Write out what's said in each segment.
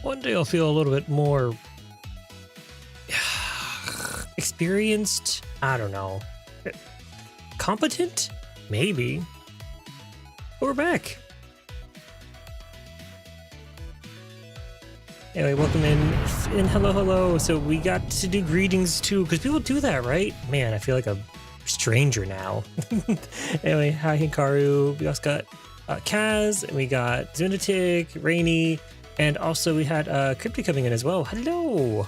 One day I'll feel a little bit more experienced. I don't know. Competent? Maybe. But we're back. Anyway, welcome in, and hello. So we got to do greetings too, because people do that, right? Man, I feel like a stranger now. Anyway, hi Hikaru. We also got Kaz, and we got Zunatic, Rainy, and also we had Cryptic coming in as well. Hello.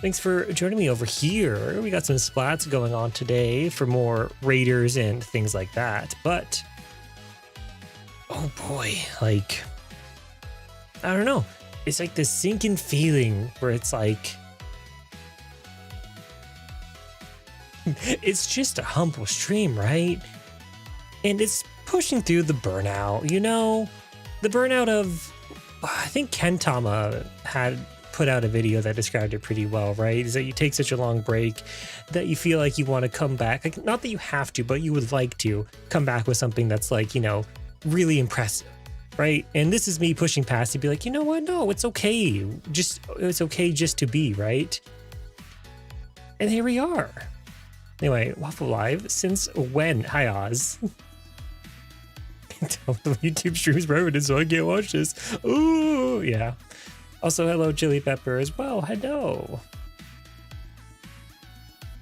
Thanks for joining me over here. We got some splats going on today for more Raiders and things like that. But, oh boy, like, I don't know. It's like this sinking feeling where it's like, it's just a humble stream, right? And it's pushing through the burnout, you know? The burnout of, I think Kentama had put out a video that described it pretty well, right? Is that you take such a long break that you feel like you want to come back. Like, not that you have to, but you would like to come back with something that's like, you know, really impressive, right? And this is me pushing past to be like, you know what? No, it's okay. It's okay just to be, right? And here we are. Anyway, Waffo Live, since when? Hi, Oz. YouTube streams prohibited, so I can't watch this. Ooh, yeah. Also, hello, Chili Pepper as well. Hello.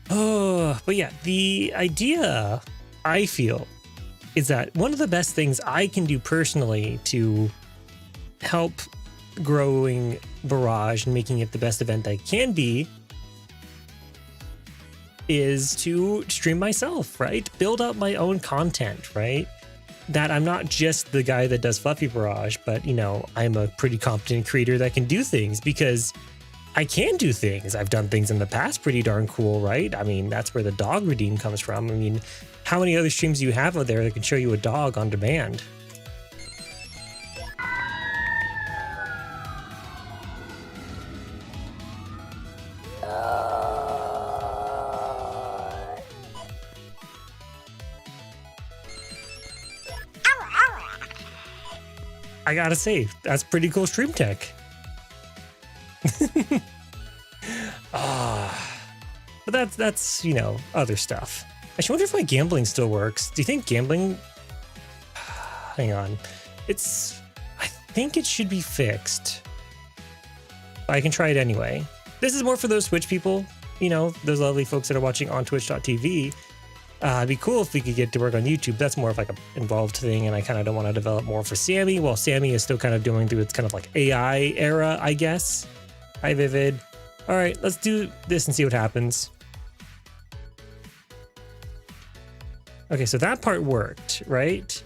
Oh, but yeah, the idea, I feel, is that one of the best things I can do personally to help growing Barrage and making it the best event that it can be is to stream myself, right? Build up my own content, right? That I'm not just the guy that does Fluffy Barrage, but, you know, I'm a pretty competent creator that can do things because I can do things. I've done things in the past pretty darn cool, right? I mean, that's where the dog redeem comes from. I mean, how many other streams do you have out there that can show you a dog on demand? I gotta say, that's pretty cool stream tech. But that's, you know, other stuff. I wonder if my gambling still works. Do you think gambling... Hang on. I think it should be fixed. But I can try it anyway. This is more for those Twitch people, you know, those lovely folks that are watching on twitch.tv. It'd be cool if we could get to work on YouTube. That's more of like a involved thing, and I kind of don't want to develop more for Sammy, while Sammy is still kind of doing through its kind of like AI era, I guess. Hi, Vivid. All right, let's do this and see what happens. Okay, so that part worked, right?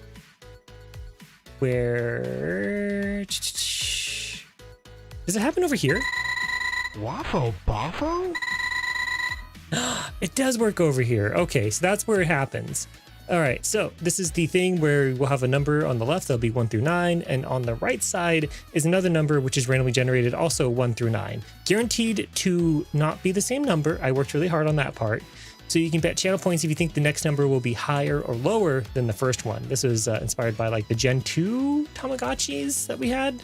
Where... Does it happen over here? Waffo Baffo? It does work over here. Okay, so that's where it happens. All right, so this is the thing where we'll have a number on the left that'll be 1 through 9, and on the right side is another number which is randomly generated, also 1 through 9. Guaranteed to not be the same number. I worked really hard on that part. So you can bet channel points if you think the next number will be higher or lower than the first one. This was inspired by like the Gen 2 Tamagotchis that we had.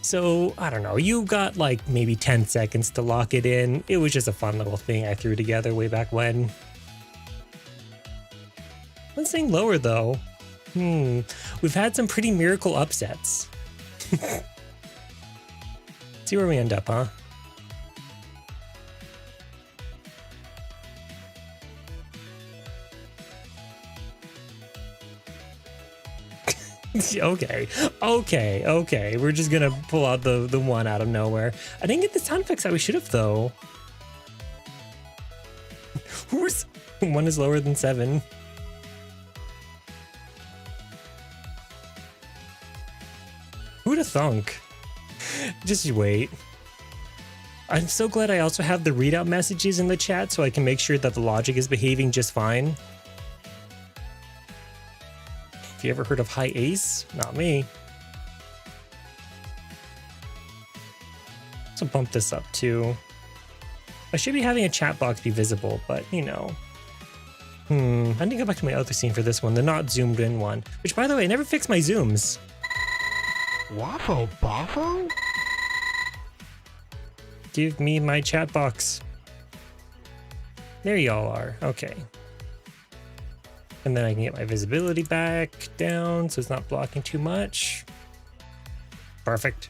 So, I don't know, you got like maybe 10 seconds to lock it in. It was just a fun little thing I threw together way back when. One thing lower though. We've had some pretty miracle upsets. See where we end up, huh? Okay. We're just gonna pull out the one out of nowhere. I didn't get the sound effects that we should have though. One is lower than 7. Who'd have thunk? Just wait. I'm so glad I also have the readout messages in the chat so I can make sure that the logic is behaving just fine. You ever heard of High Ace? Not me. So bump this up too. I should be having a chat box be visible, but you know. I need to go back to my other scene for this one, the not zoomed in one. Which, by the way, I never fixed my zooms. Waffo Baffo? Give me my chat box. There y'all are. Okay. And then I can get my visibility back down so it's not blocking too much. Perfect.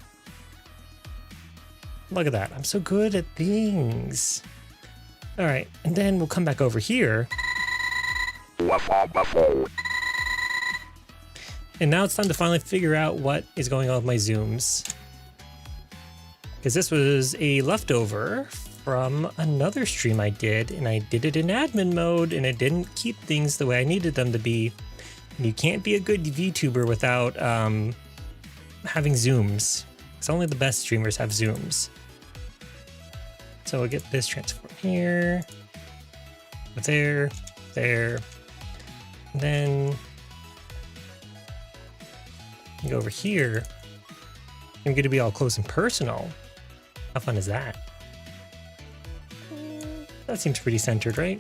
Look at that. I'm so good at things. All right. And then we'll come back over here. Waffo. And now it's time to finally figure out what is going on with my zooms. Because this was a leftover from another stream I did, and I did it in admin mode, and it didn't keep things the way I needed them to be. And you can't be a good VTuber without having zooms. Because only the best streamers have zooms. So we'll get this transform here. There. And then go over here. I'm going to be all close and personal. How fun is that? That seems pretty centered, right?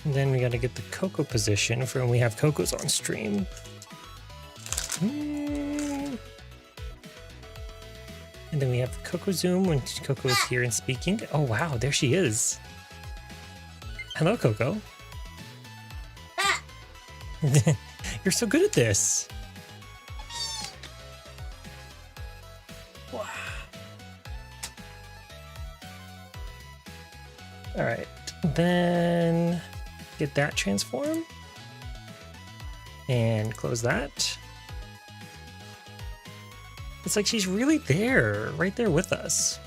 And then we got to get the Coco position for when we have Cocos on stream. And then we have the Coco zoom when Coco is here and speaking. Oh wow, there she is. Hello, Coco. You're so good at this. Wow. All right, then get that transform and close that. It's like she's really there, right there with us.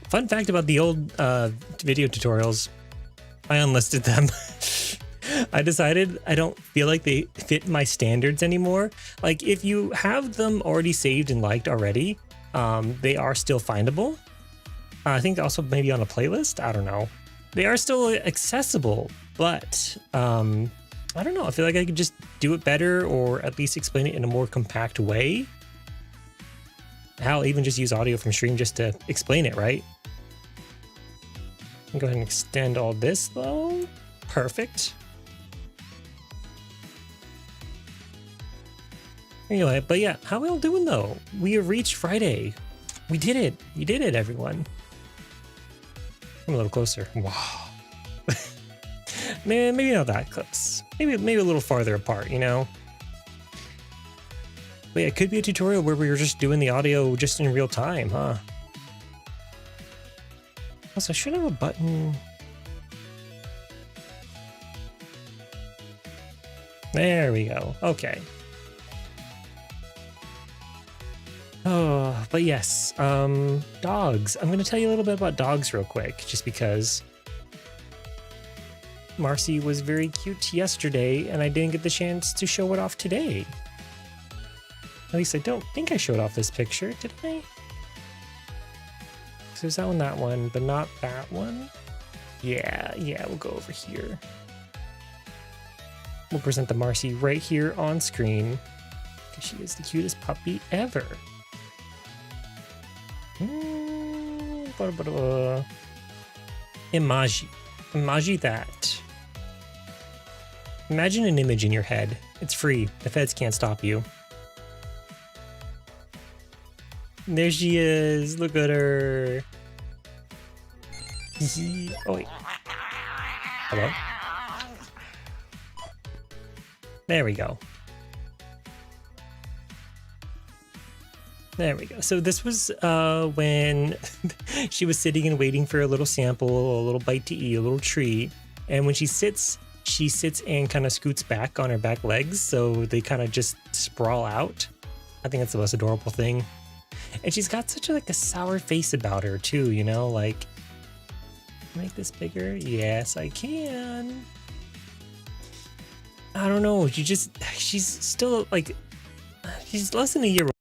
Fun fact about the old video tutorials, I unlisted them. I decided I don't feel like they fit my standards anymore. Like if you have them already saved and liked already, they are still findable. I think also maybe on a playlist, I don't know. They are still accessible, but I don't know. I feel like I could just do it better or at least explain it in a more compact way. I'll even just use audio from stream just to explain it, right? Go ahead and extend all this though. Perfect. Anyway, but yeah, how are we all doing though? We have reached Friday. We did it. We did it, everyone. Come a little closer. Wow. maybe not that close. Maybe a little farther apart, you know? But yeah, it could be a tutorial where we were just doing the audio just in real time, huh? Also, I should have a button. There we go. Okay. Oh, but yes, dogs. I'm going to tell you a little bit about dogs real quick, just because Marcy was very cute yesterday, and I didn't get the chance to show it off today. At least I don't think I showed off this picture, did I? So there's that one, but not that one. Yeah, we'll go over here. We'll present the Marcy right here on screen, because she is the cutest puppy ever. Imagine that. Imagine an image in your head. It's free. The feds can't stop you. There she is. Look at her. Oh, wait. Hello? There we go. There we go. So this was when she was sitting and waiting for a little sample, a little bite to eat, a little treat. And when she sits and kind of scoots back on her back legs, so they kind of just sprawl out. I think that's the most adorable thing. And she's got such a sour face about her too, you know, like, make this bigger? Yes, I can. I don't know. She's still like, she's less than a year old.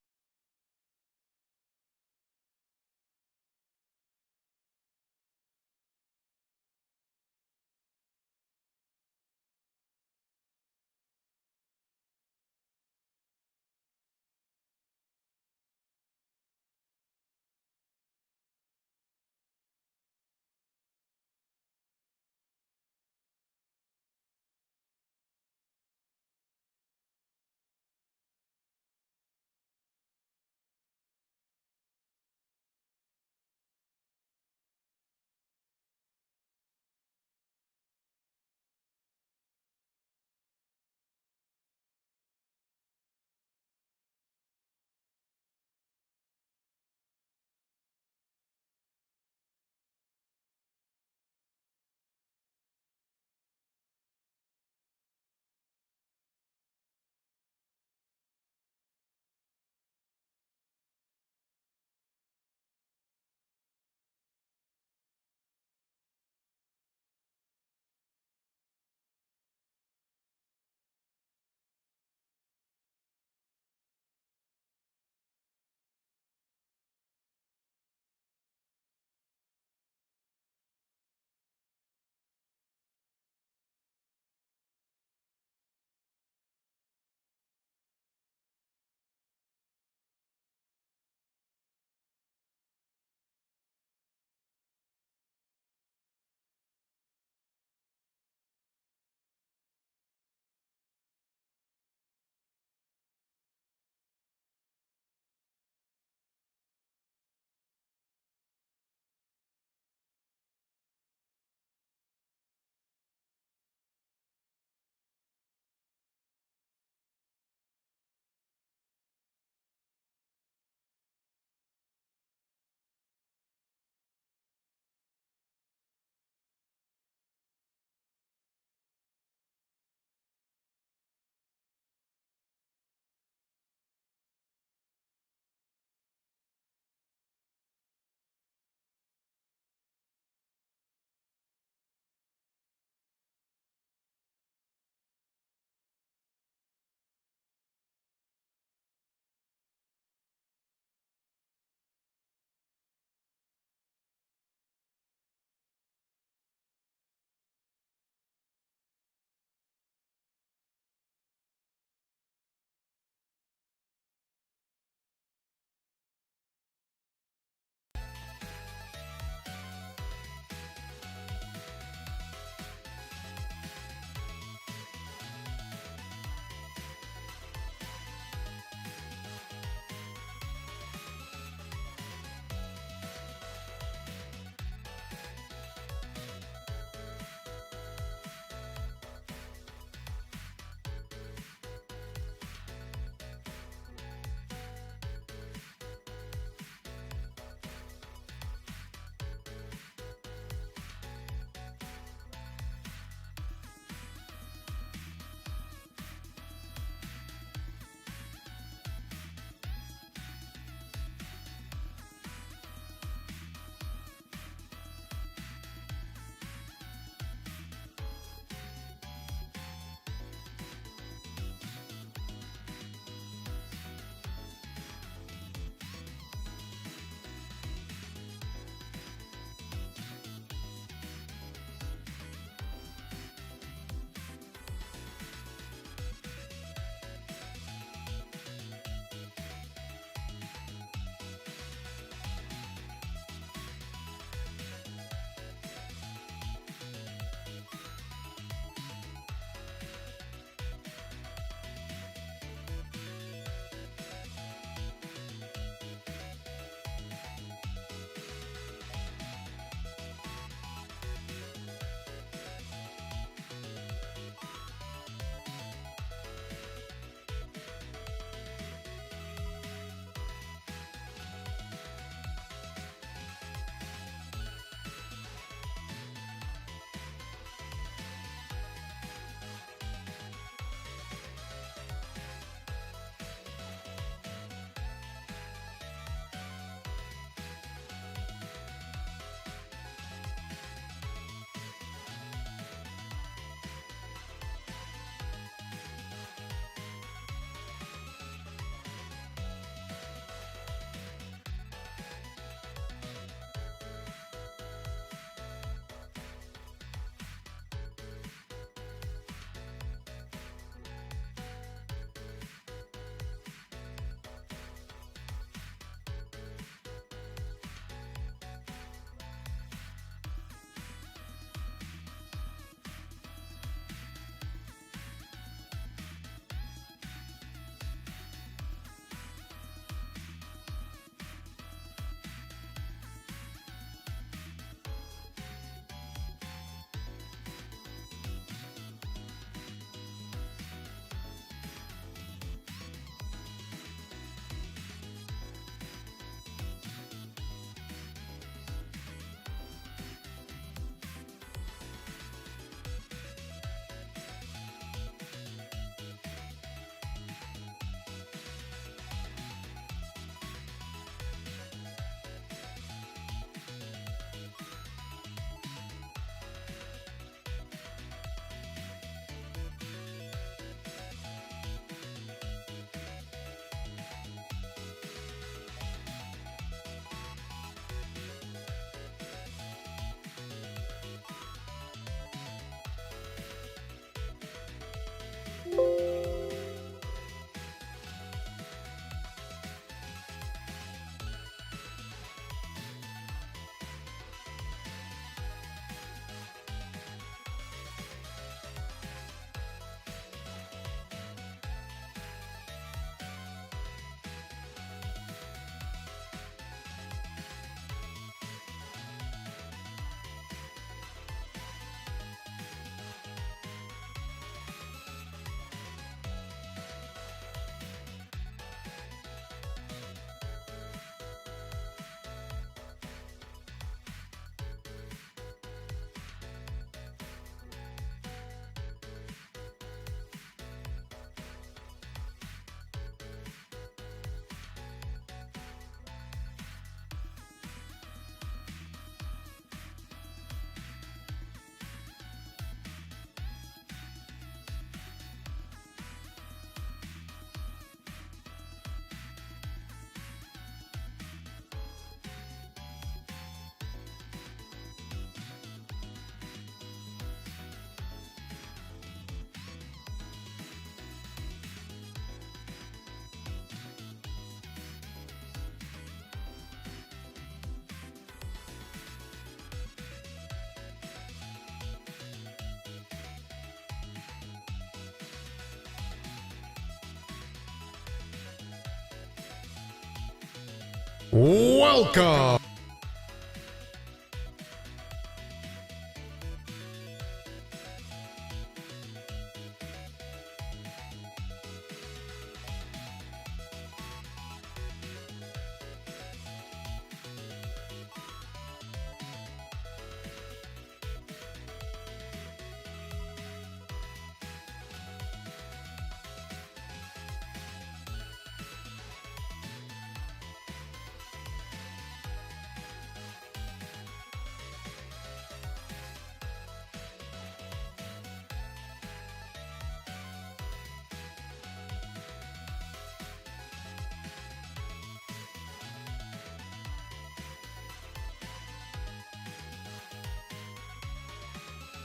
Welcome!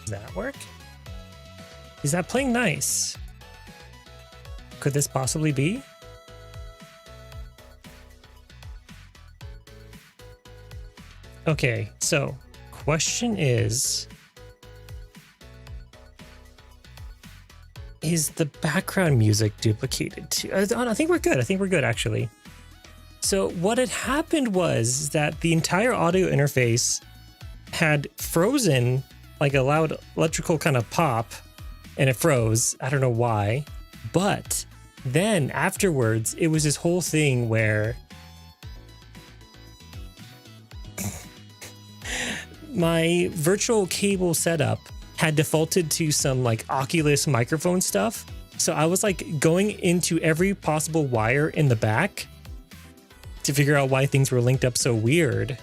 Does that work? Is that playing nice? Could this possibly be? Okay, so question is the background music duplicated too? I think we're good. I think we're good actually. So what had happened was that the entire audio interface had frozen, like a loud electrical kind of pop, and it froze. I don't know why. But then afterwards, it was this whole thing where my virtual cable setup had defaulted to some like Oculus microphone stuff. So I was like going into every possible wire in the back to figure out why things were linked up so weird.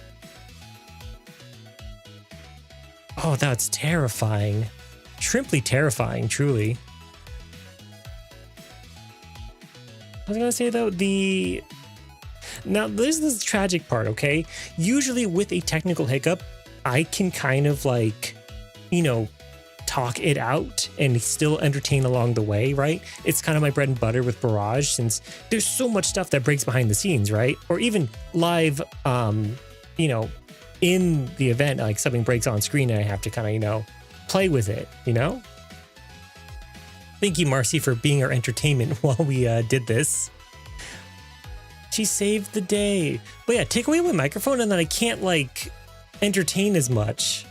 Oh, that's terrifying. Shrimply terrifying, truly. I was gonna say though, now this is the tragic part, okay? Usually with a technical hiccup, I can kind of like, you know, talk it out and still entertain along the way, right? It's kind of my bread and butter with Barrage, since there's so much stuff that breaks behind the scenes, right? Or even live, you know, in the event, like something breaks on screen and I have to kind of, you know, play with it, you know? Thank you, Marcy, for being our entertainment while we did this. She saved the day. But yeah, take away my microphone and then I can't like entertain as much.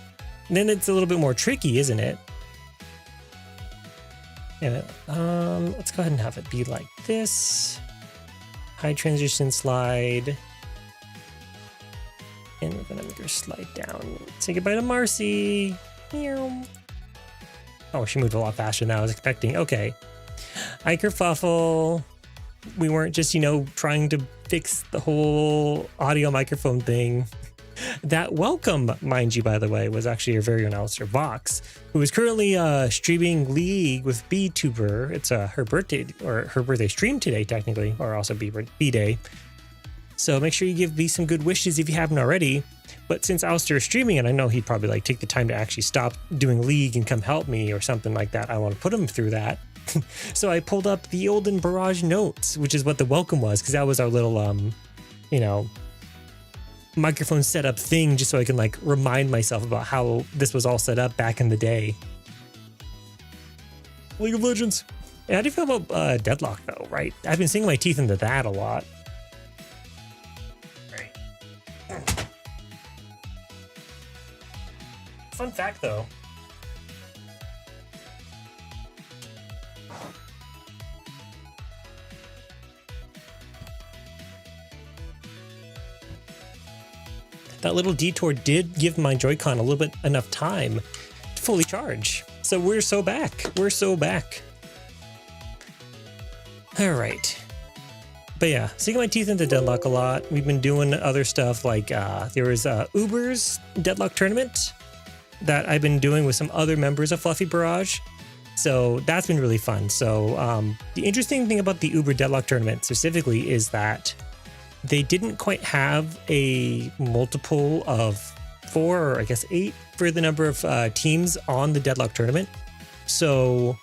And then it's a little bit more tricky, isn't it? Yeah, let's go ahead and have it be like this. High transition slide. And we're gonna make her slide down. Say goodbye to Marcy. Meow. Oh, she moved a lot faster than I was expecting. Okay. Hi, Kerfuffle. We weren't just, you know, trying to fix the whole audio microphone thing. That welcome, mind you, by the way, was actually your very own Alistair Vox, who is currently streaming League with B-Tuber. It's her birthday, or her birthday stream today, technically, or also B-Day. So make sure you give B some good wishes if you haven't already. But since Alistair is streaming, and I know he'd probably like take the time to actually stop doing League and come help me or something like that, I want to put him through that. So I pulled up the olden Barrage notes, which is what the welcome was, because that was our little, you know, microphone setup thing, just so I can like remind myself about how this was all set up back in the day. League of Legends. Yeah, how do you feel about Deadlock though, right? I've been sinking my teeth into that a lot. Fun fact though. That little detour did give my Joy-Con a little bit enough time to fully charge. So we're so back. We're so back. All right. But yeah, sinking my teeth into Deadlock a lot. We've been doing other stuff like there was Uber's Deadlock tournament that I've been doing with some other members of Fluffy Barrage. So that's been really fun. So the interesting thing about the Uber Deadlock tournament specifically is that they didn't quite have a multiple of 4 or I guess 8 for the number of teams on the Deadlock tournament. So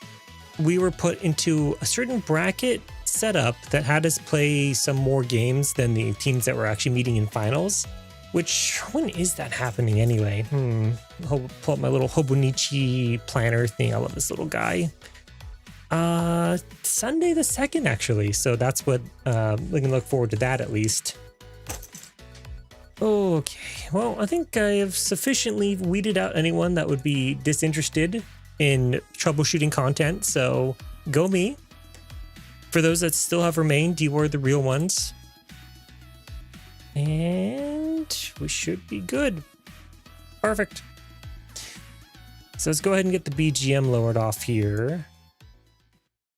we were put into a certain bracket setup that had us play some more games than the teams that were actually meeting in finals. Which, when is that happening anyway? I'll pull up my little Hobonichi planner thing. I love this little guy. Sunday the 2nd, actually. So that's what, we can look forward to that at least. Okay, well, I think I have sufficiently weeded out anyone that would be disinterested in troubleshooting content, so go me. For those that still have remained, you are the real ones. And we should be good. Perfect. So let's go ahead and get the BGM lowered off here.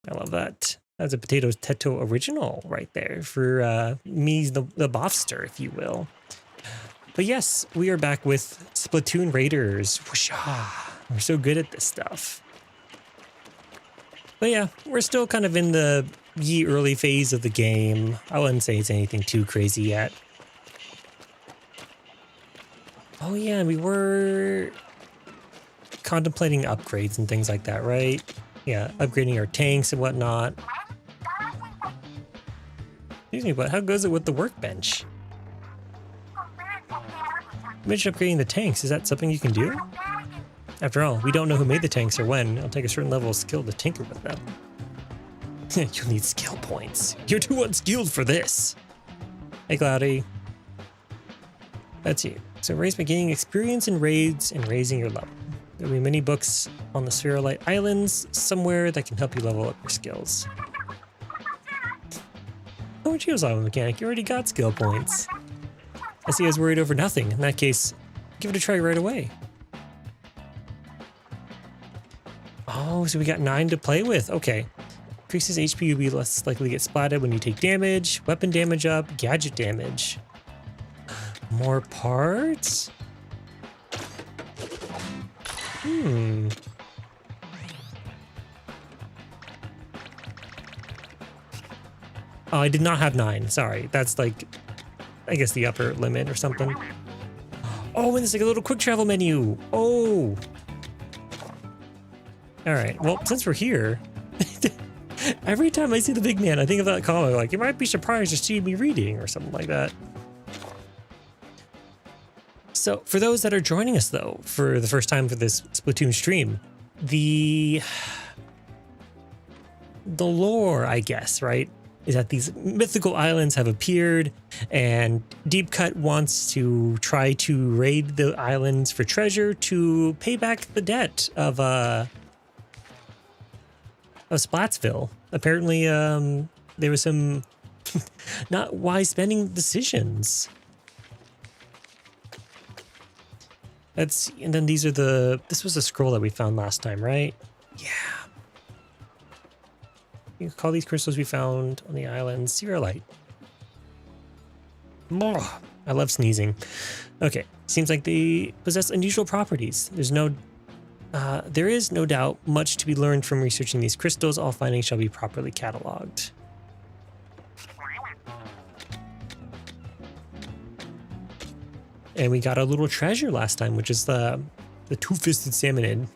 I love that. That's a Potato Tetto original right there for me, the Boffster, if you will. But yes, we are back with Splatoon Raiders. Whoosha. We're so good at this stuff. But yeah, we're still kind of in the early phase of the game. I wouldn't say it's anything too crazy yet. Oh yeah, we were contemplating upgrades and things like that, right? Yeah, upgrading our tanks and whatnot. Excuse me, but how goes it with the workbench? You mentioned upgrading the tanks. Is that something you can do? After all, we don't know who made the tanks or when. It'll take a certain level of skill to tinker with them. You'll need skill points. You're too unskilled for this. Hey, Cloudy. That's you. So raise by gaining experience in raids and raising your level. There'll be many books on the Spherolite Islands somewhere that can help you level up your skills. Oh, what Geo's Island mechanic? You already got skill points. I see I was worried over nothing. In that case, give it a try right away. Oh, so we got 9 to play with. Okay. Increases HP, you'll be less likely to get splatted when you take damage. Weapon damage up, gadget damage. More parts? Oh, I did not have 9. Sorry. That's like, I guess the upper limit or something. Oh, and there's like a little quick travel menu. Oh. All right. Well, since we're here, every time I see the big man, I think of that comic. Like, you might be surprised to see me reading or something like that. So, for those that are joining us though, for the first time for this Splatoon stream, the lore, I guess, right, is that these mythical islands have appeared, and Deep Cut wants to try to raid the islands for treasure to pay back the debt of Splatsville. Apparently, there was some not wise spending decisions. And then these are this was a scroll that we found last time, right? Yeah. You can call these crystals we found on the island Spherolite. I love sneezing. Okay, seems like they possess unusual properties. There is no doubt much to be learned from researching these crystals. All findings shall be properly cataloged. And we got a little treasure last time, which is the two-fisted salmonid. Look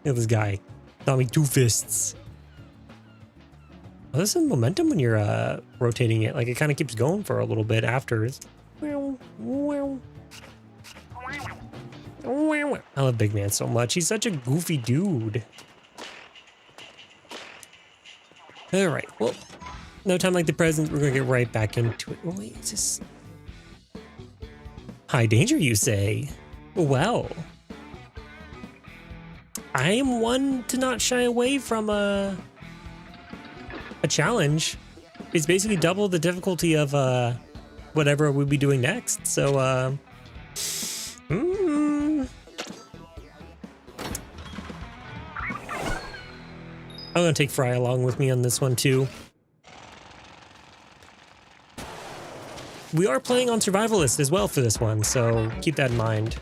at this guy. Got me 2 fists. Oh, there's some momentum when you're rotating it. Like, it kind of keeps going for a little bit after. I love Big Man so much. He's such a goofy dude. All right. Well, no time like the present. We're going to get right back into it. Oh, wait, is this... High danger, you say? Well, I am one to not shy away from a challenge. It's basically double the difficulty of whatever we'll be doing next. So, I'm gonna take Fry along with me on this one too. We are playing on Survivalist as well for this one, so keep that in mind.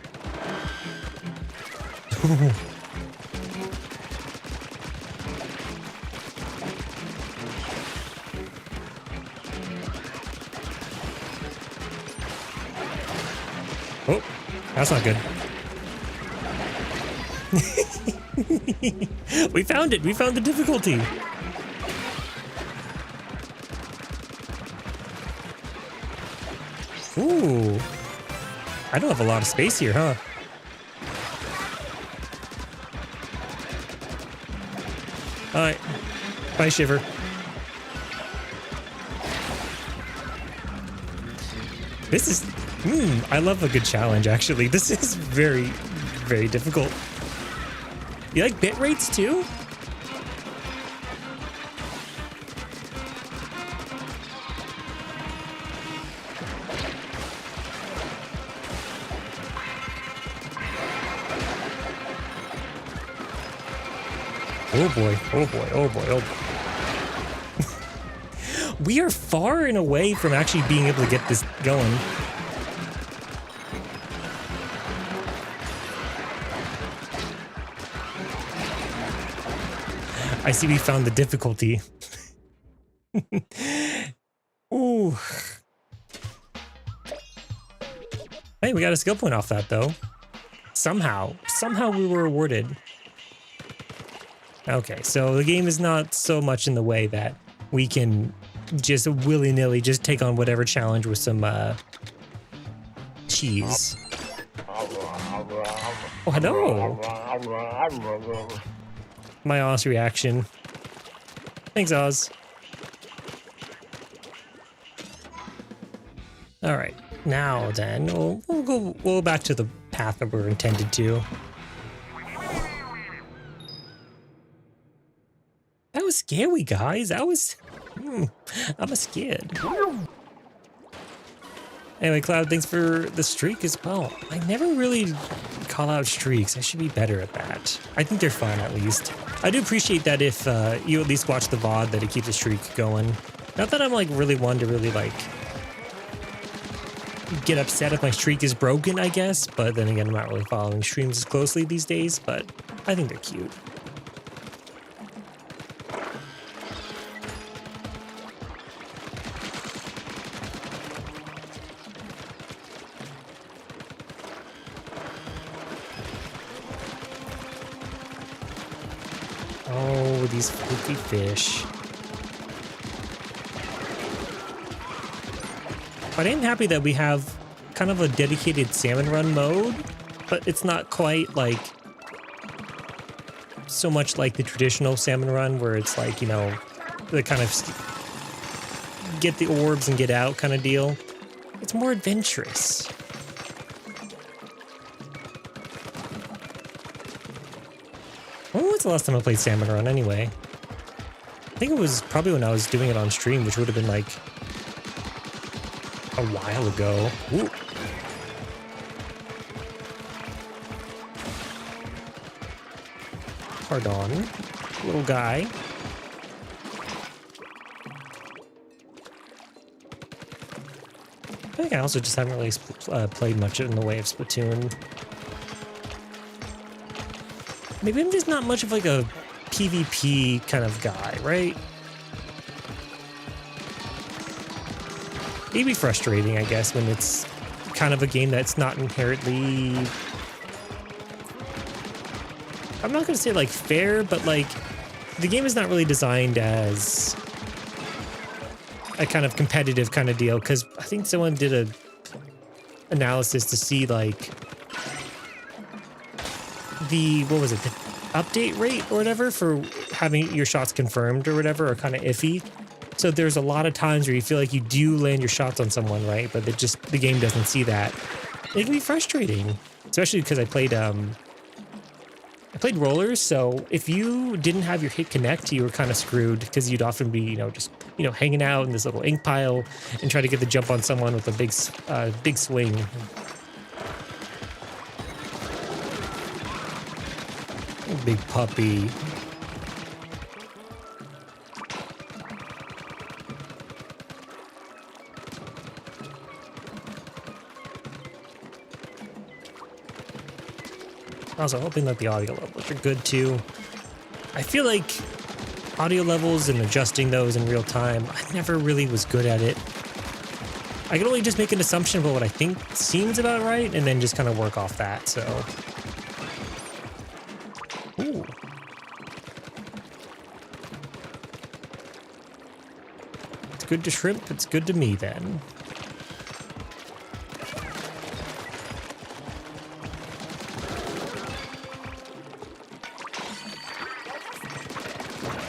Oh, that's not good. We found it. We found the difficulty. Ooh. I don't have a lot of space here, huh? Alright. Bye, Shiver. I love a good challenge, actually. This is very, very difficult. You like bit rates too? Oh boy, oh boy, oh boy, oh boy. We are far and away from actually being able to get this going. I see we found the difficulty. Ooh. Hey, we got a skill point off that though. Somehow we were rewarded. Okay, so the game is not so much in the way that we can just willy-nilly just take on whatever challenge with some cheese. Oh, hello. My Oz reaction. Thanks, Oz. All right, now then, we'll go back to the path that we're intended to. That was scary, guys. That was... I'm scared. Anyway, Cloud, thanks for the streak as well. I never really call out streaks. I should be better at that. I think they're fun, at least. I do appreciate that if you at least watch the VOD, that it keeps a streak going. Not that I'm, like, really one to really, like, get upset if my streak is broken, I guess. But then again, I'm not really following streams as closely these days, but I think they're cute. Oh, these fluky fish. But I am happy that we have kind of a dedicated salmon run mode, but it's not quite like so much like the traditional salmon run where it's like, you know, the kind of get the orbs and get out kind of deal. It's more adventurous. When was the last time I played Salmon Run anyway? I think it was probably when I was doing it on stream, which would have been like a while ago. Ooh. Pardon, little guy. I think I also just haven't really played much in the way of Splatoon. Maybe I'm just not much of like a PvP kind of guy, right? It'd be frustrating, I guess, when it's kind of a game that's not inherently... I'm not going to say like fair, but like the game is not really designed as a kind of competitive kind of deal, because I think someone did a analysis to see like the, what was it, the update rate or whatever for having your shots confirmed or whatever are kind of iffy. So there's a lot of times where you feel like you do land your shots on someone, right? But it just, the game doesn't see that. It can be frustrating, especially because I played rollers. So if you didn't have your hit connect, you were kind of screwed, because you'd often be, you know, just, you know, hanging out in this little ink pile and try to get the jump on someone with a big swing. Big puppy. Also hoping that the audio levels are good too. I feel like audio levels and adjusting those in real time, I never really was good at it. I can only just make an assumption about what I think seems about right and then just kind of work off that, so. Ooh. It's good to shrimp, it's good to me then.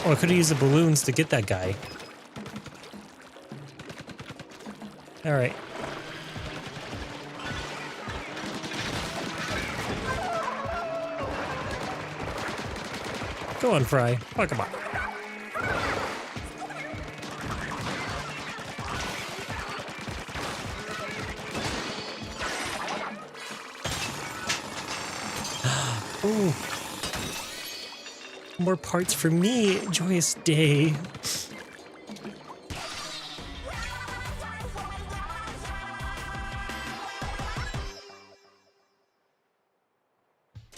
Oh, I could have used the balloons to get that guy. All right. Go on, Fry. Oh, come on. Ooh. More parts for me. Joyous day.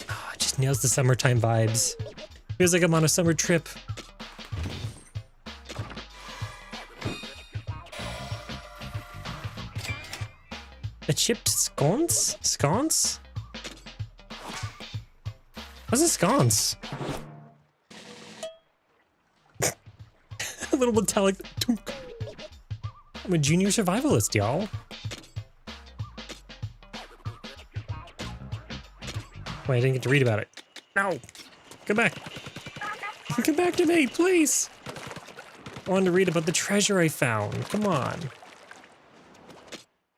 Oh, it just nails the summertime vibes. Feels like I'm on a summer trip. A chipped sconce? Sconce? What's a sconce? A little metallic tunk. I'm a junior survivalist, y'all. Wait, I didn't get to read about it. No! Come back! Come back to me, please! I wanted to read about the treasure I found. Come on.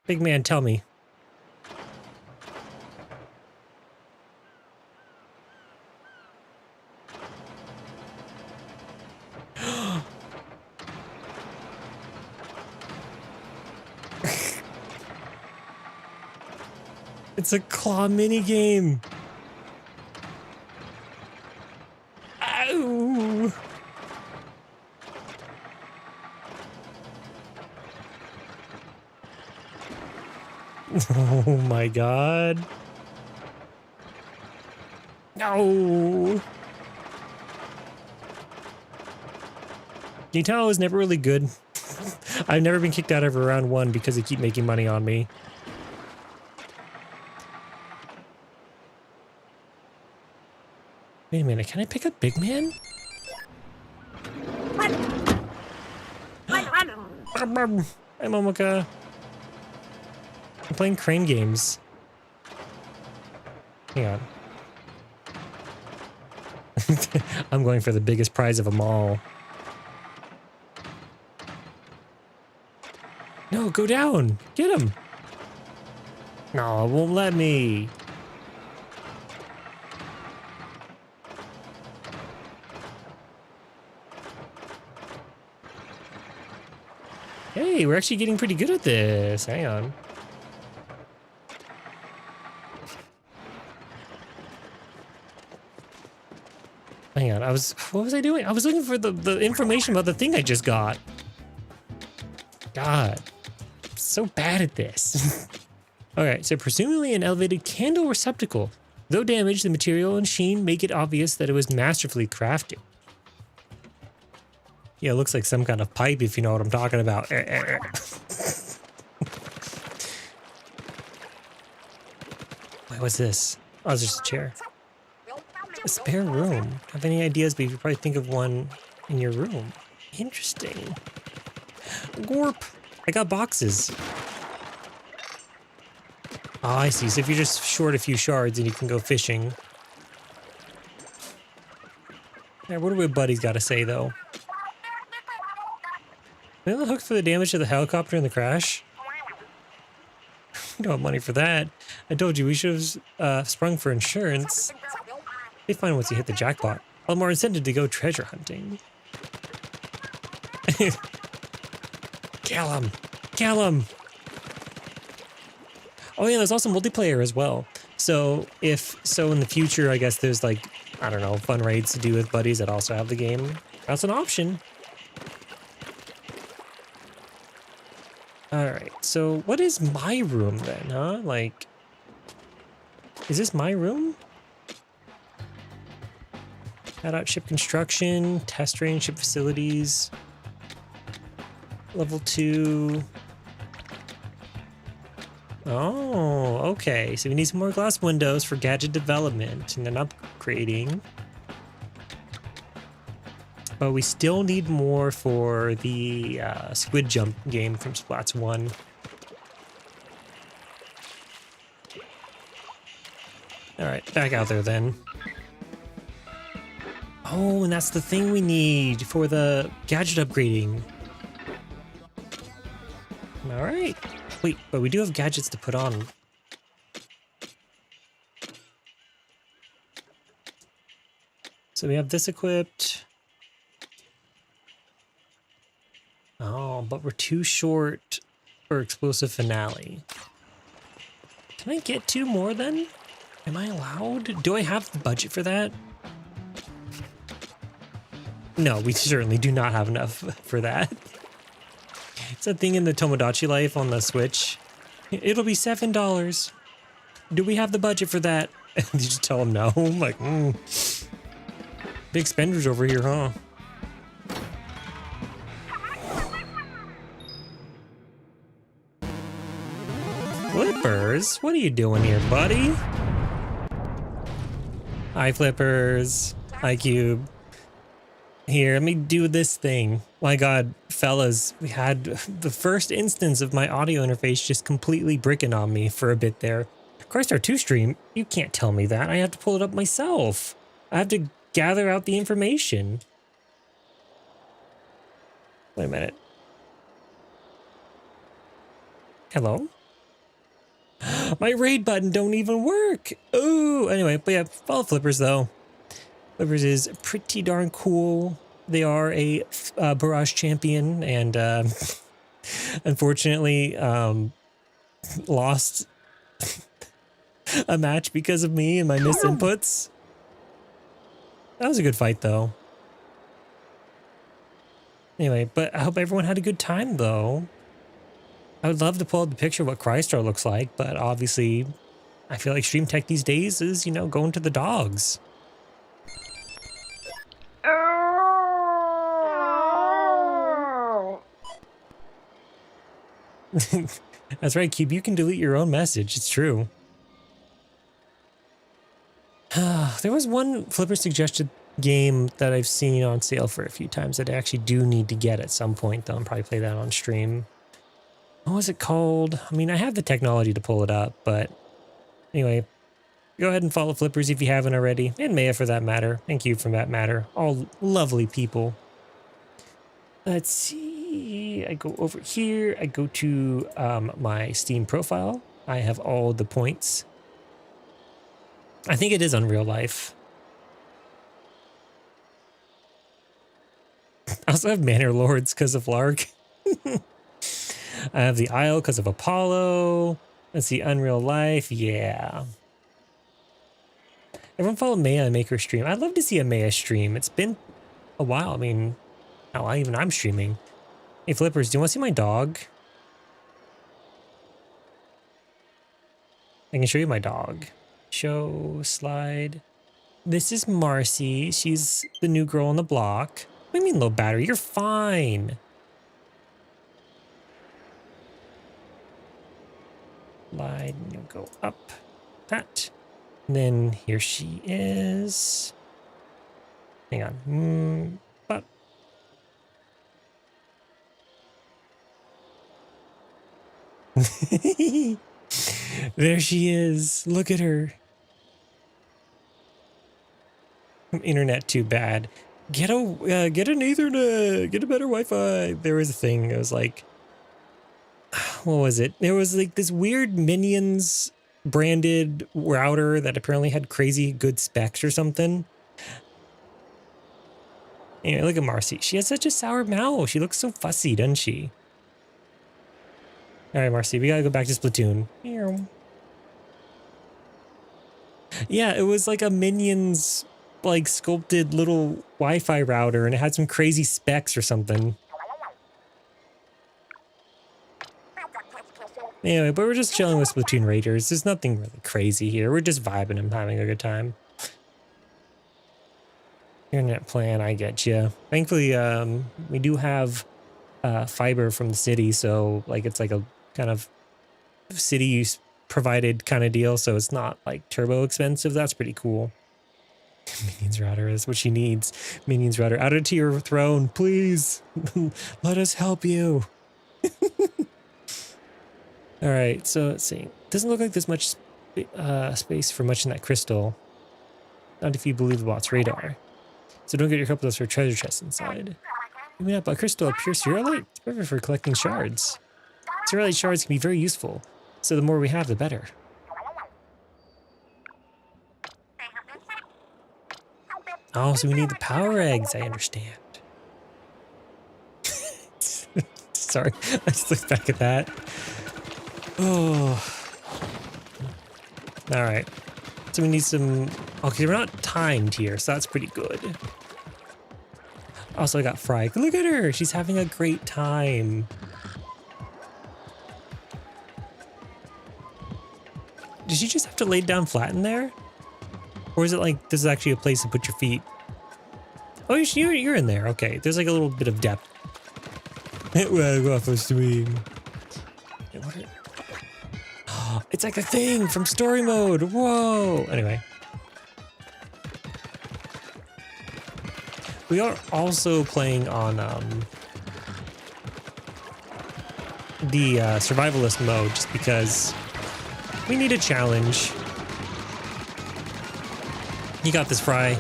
Big man, tell me. It's a claw minigame. Ow! Oh my god. No! Can you tell I was never really good? I've never been kicked out of round one because they keep making money on me. Wait a minute, can I pick up Big Man? Hi, Momoka. I'm playing crane games. Hang on. I'm going for the biggest prize of them all. No, go down. Get him. No, it won't let me. Hey, we're actually getting pretty good at this. Hang on. Hang on, what was I doing? I was looking for the information about the thing I just got. God, I'm so bad at this. Okay, so presumably an elevated candle receptacle. Though damaged, the material and sheen make it obvious that it was masterfully crafted. Yeah, it looks like some kind of pipe, if you know what I'm talking about. Wait, what's this? Oh, it's just a chair. A spare room. Have any ideas? But you could probably think of one in your room. Interesting. Gorp. I got boxes. Oh, I see. So if you're just short a few shards, then you can go fishing. Yeah, what do my buddies got to say, though? Are they hooked for the damage to the helicopter in the crash? We don't have money for that. I told you we should have sprung for insurance. They find once you hit the jackpot. All more incentive to go treasure hunting. Kill him! Kill him! Oh yeah, there's also multiplayer as well. So in the future, I guess there's like, I don't know, fun raids to do with buddies that also have the game. That's an option. Alright, so what is my room then, huh? Like, is this my room? Head out ship construction, test range, ship facilities. Level 2. Oh, okay. So we need some more glass windows for gadget development and then upgrading. But we still need more for the squid jump game from Splats 1. Alright, back out there then. Oh, and that's the thing we need for the gadget upgrading. Alright. Wait, but we do have gadgets to put on. So we have this equipped. Oh, but we're too short for explosive finale. Can I get 2 more then? Am I allowed? Do I have the budget for that? No, we certainly do not have enough for that. It's a thing in the Tomodachi Life on the Switch. It'll be $7. Do we have the budget for that? And you just tell them no. I'm like, big spenders over here, huh? Flippers? What are you doing here, buddy? Hi, Flippers. Hi, Cube. Here, let me do this thing. My God, fellas, we had the first instance of my audio interface just completely bricking on me for a bit there. Crystar 2 stream, you can't tell me that. I have to pull it up myself. I have to gather out the information. Wait a minute. Hello? My raid button don't even work. Oh, anyway, but yeah, follow Flippers though. Flippers is pretty darn cool. They are a barrage champion and unfortunately lost a match because of me and my missed inputs. That was a good fight though. Anyway, but I hope everyone had a good time though. I would love to pull up the picture of what Crystar looks like, but obviously I feel like stream tech these days is, you know, going to the dogs. That's right, Cube. You can delete your own message. It's true. There was one Flipper suggested game that I've seen on sale for a few times that I actually do need to get at some point, though. I'll probably play that on stream. What was it called? I mean, I have the technology to pull it up, but anyway, go ahead and follow Flippers if you haven't already, and Maya for that matter, and Cube for that matter. All lovely people. Let's see. I go over here. I go to my Steam profile. I have all the points. I think it is Unreal Life. I also have Manor Lords because of Lark. I have the Isle because of Apollo. Let's see, Unreal Life. Yeah. Everyone follow Maya and make her stream. I'd love to see a Maya stream. It's been a while. I mean, hell, even I'm streaming. Hey, Flippers, do you want to see my dog? I can show you my dog. Show, slide. This is Marcy. She's the new girl on the block. What do you mean low battery? You're fine. Slide, and you'll go up. That. And then here she is. Hang on. But. There she is. Look at her. Internet too bad. Get an Ethernet. Get a better Wi-Fi. There was a thing. It was like, what was it? There was like this weird Minions branded router that apparently had crazy good specs or something. Anyway, look at Marcy. She has such a sour mouth. She looks so fussy, doesn't she? All right, Marcy, we gotta go back to Splatoon. Yeah, it was like a Minions like sculpted little Wi-Fi router and it had some crazy specs or something. Anyway, but we're just chilling with Splatoon Raiders. There's nothing really crazy here. We're just vibing and having a good time. Internet plan, I get you. Thankfully, we do have fiber from the city, so like it's like a kind of city use provided kind of deal, so it's not like turbo expensive. That's pretty cool. Minions router is what she needs. Minions router, add it to your throne, please. Let us help you. All right, so let's see. Doesn't look like there's much space for much in that crystal. Not if you believe the bot's radar. So don't get your hopeless for treasure chest inside. Maybe not, but a crystal, a pure Cerealite? It's perfect for collecting shards. Cerealite shards can be very useful, so the more we have, the better. Oh, so we need the power eggs. I understand. Sorry, I just looked back at that. Oh. All right. So we need some... Okay, we're not timed here, so that's pretty good. Also, I got Fry. Look at her. She's having a great time. Did you just have to lay down flat in there? Or is it like this is actually a place to put your feet? Oh, you're in there. Okay, there's like a little bit of depth. Waffo stream. It's like a thing from story mode. Whoa. Anyway. We are also playing on the survivalist mode just because we need a challenge. You got this, Fry.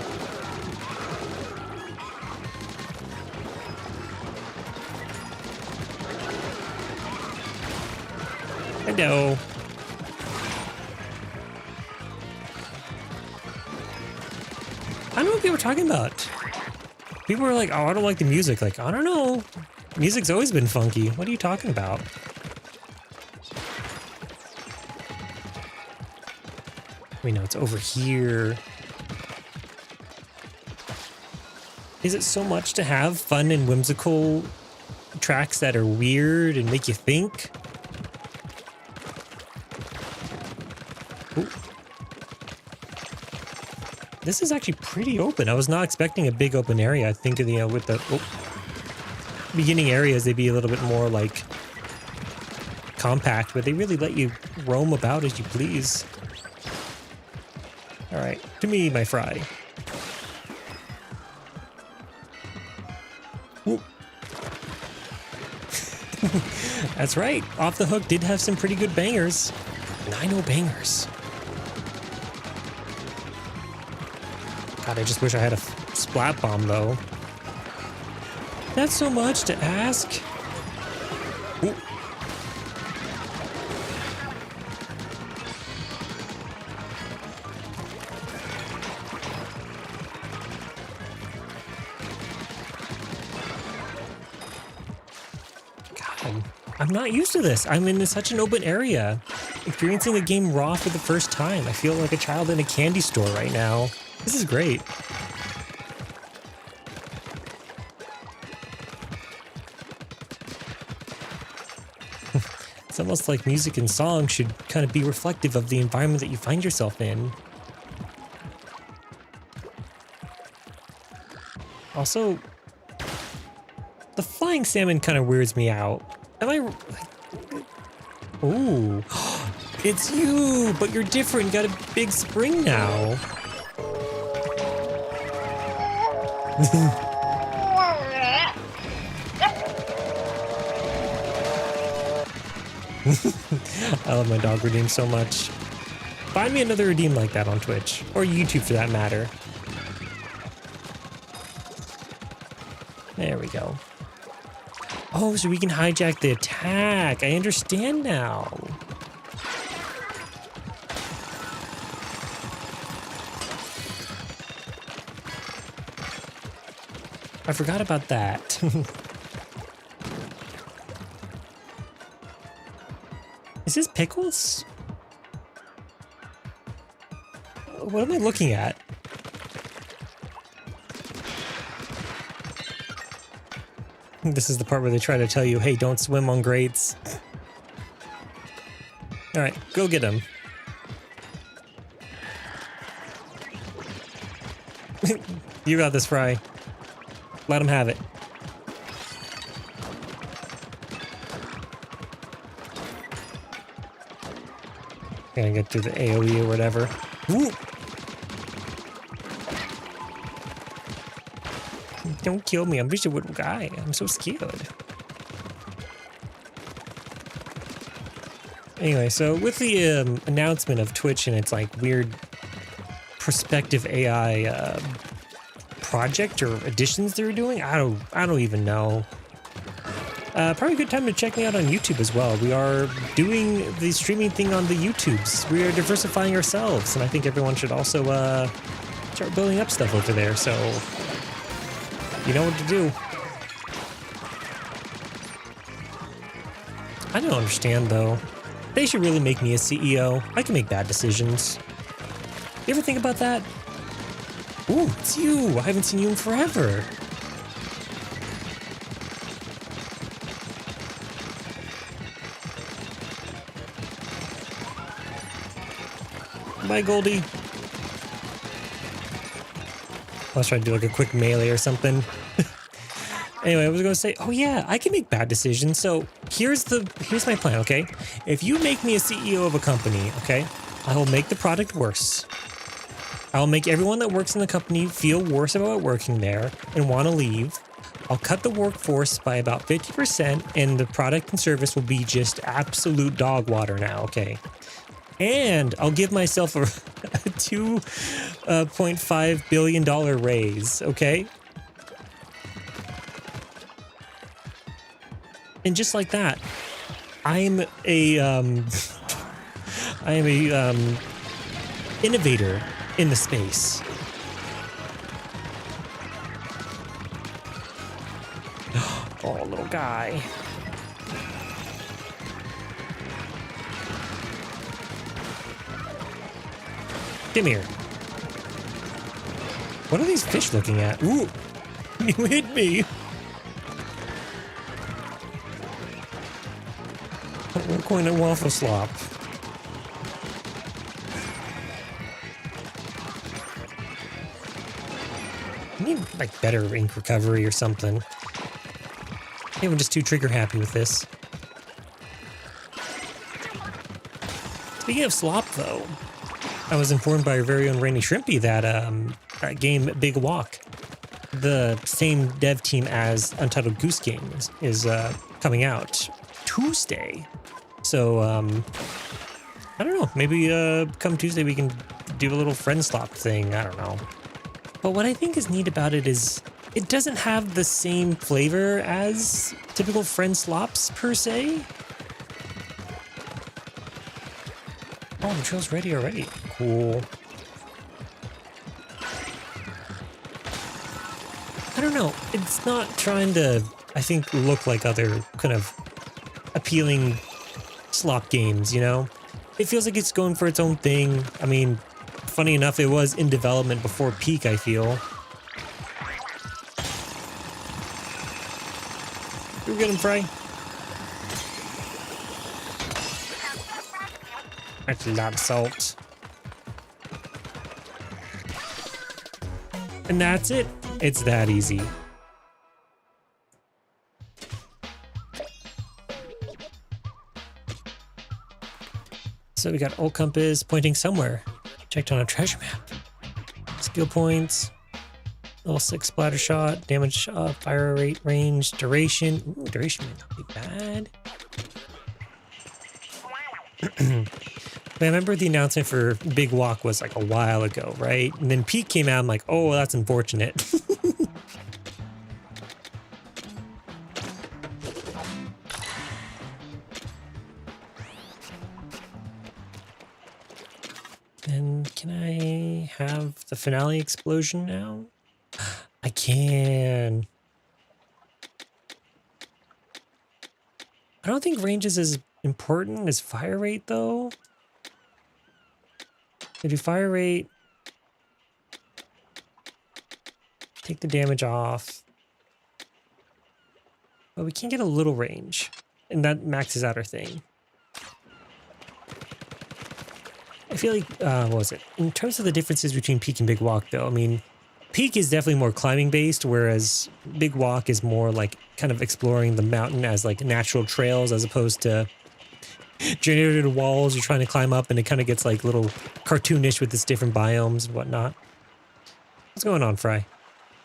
Hello. I don't know what people were talking about. People were like, oh, I don't like the music. Like, I don't know. Music's always been funky. What are you talking about? Wait, no, it's over here. Is it so much to have fun and whimsical tracks that are weird and make you think? Ooh. This is actually pretty open. I was not expecting a big open area. I think with the beginning areas, they'd be a little bit more like compact, but they really let you roam about as you please. All right, to me, my Fry. Whoop. That's right. Off the Hook did have some pretty good bangers. 9-0 bangers. God, I just wish I had a splat bomb, though. That's so much to ask. Ooh. God, I'm not used to this. I'm in such an open area. Experiencing the game raw for the first time. I feel like a child in a candy store right now. This is great. It's almost like music and song should kind of be reflective of the environment that you find yourself in. Also, the flying salmon kind of weirds me out. Am I... Ooh. It's you, but you're different. You got a big spring now. I love my dog redeem so much. Find me another redeem like that on Twitch, or YouTube for that matter. There we go. Oh, so we can hijack the attack. I understand now. I forgot about that. Is this pickles? What am I looking at? This is the part where they try to tell you, hey, don't swim on grates. All right, go get him. You got this, Fry. Let him have it. Gonna get through the AoE or whatever. Woo! Don't kill me. I'm just a little guy. I'm so scared. Anyway, so with the announcement of Twitch and its like weird prospective AI project or additions they're doing, I don't even know. Probably a good time to check me out on YouTube as well. We are doing the streaming thing on the YouTubes. We are diversifying ourselves, and I think everyone should also start building up stuff over there, so you know what to do. I don't understand, though. They should really make me a CEO. I can make bad decisions. You ever think about that? Ooh, it's you. I haven't seen you in forever. Bye, Goldie. I was trying to do like a quick melee or something. Anyway, I was gonna say, oh yeah, I can make bad decisions. So here's my plan, okay? If you make me a CEO of a company, okay, I will make the product worse. I'll make everyone that works in the company feel worse about working there and want to leave. I'll cut the workforce by about 50%, and the product and service will be just absolute dog water now, okay? And I'll give myself a $2.5 billion raise, okay? And just like that, I am a innovator in the space. Oh, little guy. Come here. What are these fish looking at? Ooh, you hit me. We're going to waffle slop. I need like better ink recovery or something. Maybe I'm just too trigger happy with this. Speaking of slop, though, I was informed by our very own Rainy Shrimpy that that game Big Walk, the same dev team as Untitled Goose Game, is coming out Tuesday. So I don't know. Maybe come Tuesday we can do a little friend slop thing. I don't know. But what I think is neat about it is it doesn't have the same flavor as typical friend slops per se. Oh, the trail's ready already. Cool. I don't know. It's not trying to, I think, look like other kind of appealing slop games, you know? It feels like it's going for its own thing. I mean, funny enough, it was in development before Peak, I feel. You get him, Fry? That's a lot of salt. And that's it. It's that easy. So we got old compass pointing somewhere. Checked on a treasure map. Skill points. Level 6 splatter shot. Damage, fire rate, range, duration. Ooh, duration might not be bad. I remember the announcement for Big Walk was like a while ago, right? And then Peak came out. I'm like, oh, that's unfortunate. And can I have the finale explosion now? I can. I don't think range is as important as fire rate, though. I do fire rate. Take the damage off. But we can get a little range. And that maxes out our thing. I feel like, what was it? In terms of the differences between Peak and Big Walk, though, I mean, Peak is definitely more climbing based, whereas Big Walk is more like kind of exploring the mountain as like natural trails as opposed to generated walls you're trying to climb up, and it kind of gets like little cartoonish with its different biomes and whatnot. What's going on, Fry?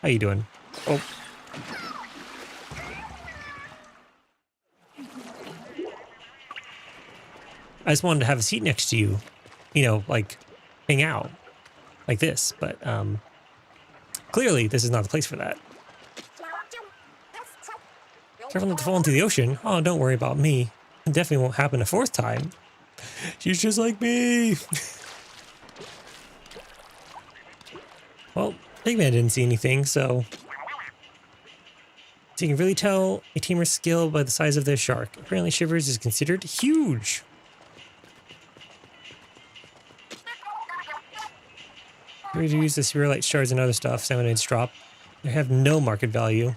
How you doing? Oh. I just wanted to have a seat next to you, you know, like hang out like this, but clearly this is not the place for that. Careful not to fall into the ocean. Oh, don't worry about me. It definitely won't happen a fourth time. She's just like me. Well, Pigman didn't see anything, so you can really tell a teamer's skill by the size of their shark. Apparently Shivers is considered huge. We use the spherolite shards and other stuff Salmonids drop. They have no market value.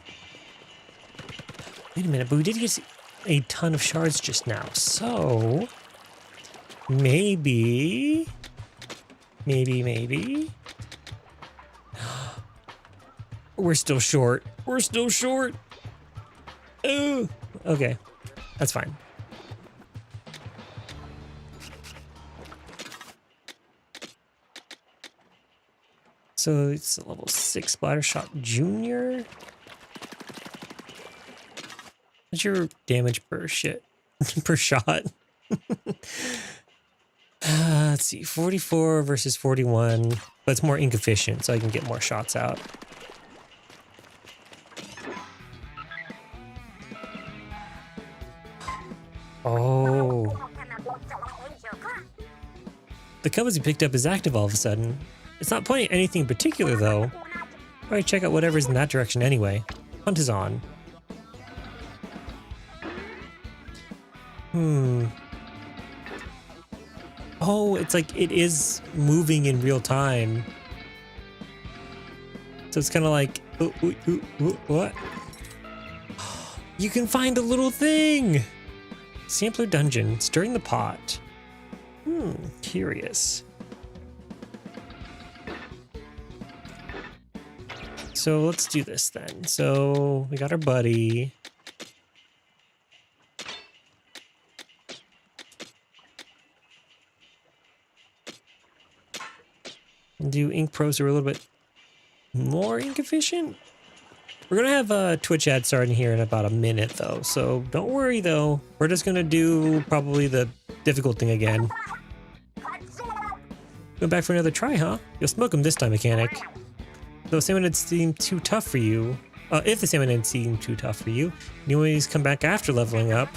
Wait a minute, but we did get a ton of shards just now, so maybe. We're still short. We're still short. Ooh. Okay, that's fine. So it's a level 6 Splatter Shot Junior. What's your damage per per shot? Let's see, 44 versus 41, but it's more ink efficient, so I can get more shots out. Oh. The compass you picked up is active all of a sudden. It's not pointing at anything in particular, though. Probably check out whatever's in that direction anyway. Hunt is on. Oh, it's like it is moving in real time. So it's kind of like, what? You can find a little thing! Sampler dungeon, stirring the pot. Curious. So let's do this then. So we got our buddy. Do ink pros are a little bit more ink efficient. We're gonna have a Twitch ad starting here in about a minute though, so don't worry though. We're just gonna do probably the difficult thing again. Go back for another try, huh? You'll smoke him this time, mechanic. Though Salmonids seem too tough for you. If the Salmonids seem too tough for you, you always come back after leveling up.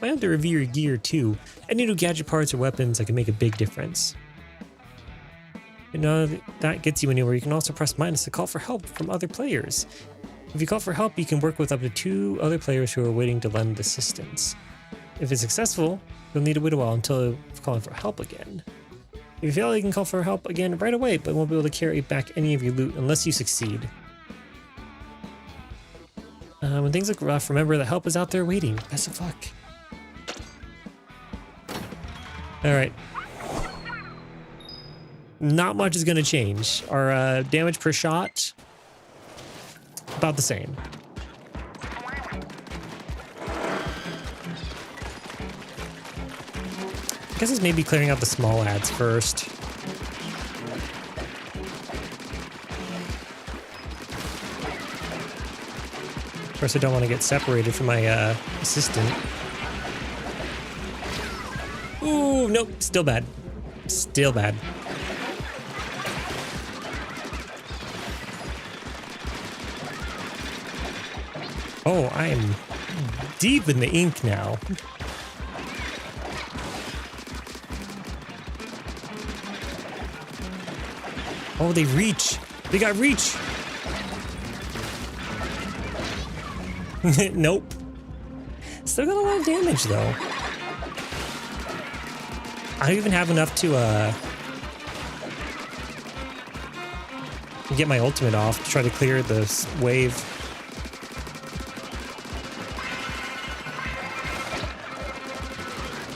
Might have to review your gear too. Any new gadget parts or weapons that can make a big difference. You know, that gets you anywhere. You can also press minus to call for help from other players. If you call for help, you can work with up to 2 other players who are waiting to lend assistance. If it's successful, you'll need to wait a while until calling for help again. If you fail, you can call for help again right away, but won't be able to carry back any of your loot unless you succeed. When things look rough, remember that help is out there waiting. Best of luck. Alright. Not much is going to change. Our damage per shot, about the same. I guess it's maybe clearing out the small ads first. Of course, I don't want to get separated from my assistant. Ooh, nope, still bad. Still bad. Oh, I am deep in the ink now. Oh, they reach. They got reach. Nope. Still got a lot of damage, though. I don't even have enough to get my ultimate off to try to clear this wave.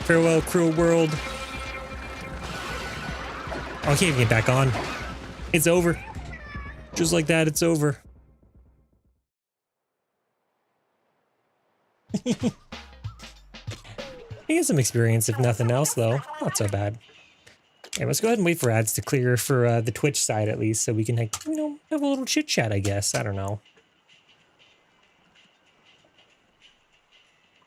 Farewell, cruel world. Oh, I can't even get back on. It's over. Just like that, it's over. I get some experience, if nothing else, though. Not so bad. Okay, let's go ahead and wait for ads to clear for the Twitch side, at least, so we can, like, you know, have a little chit-chat, I guess. I don't know.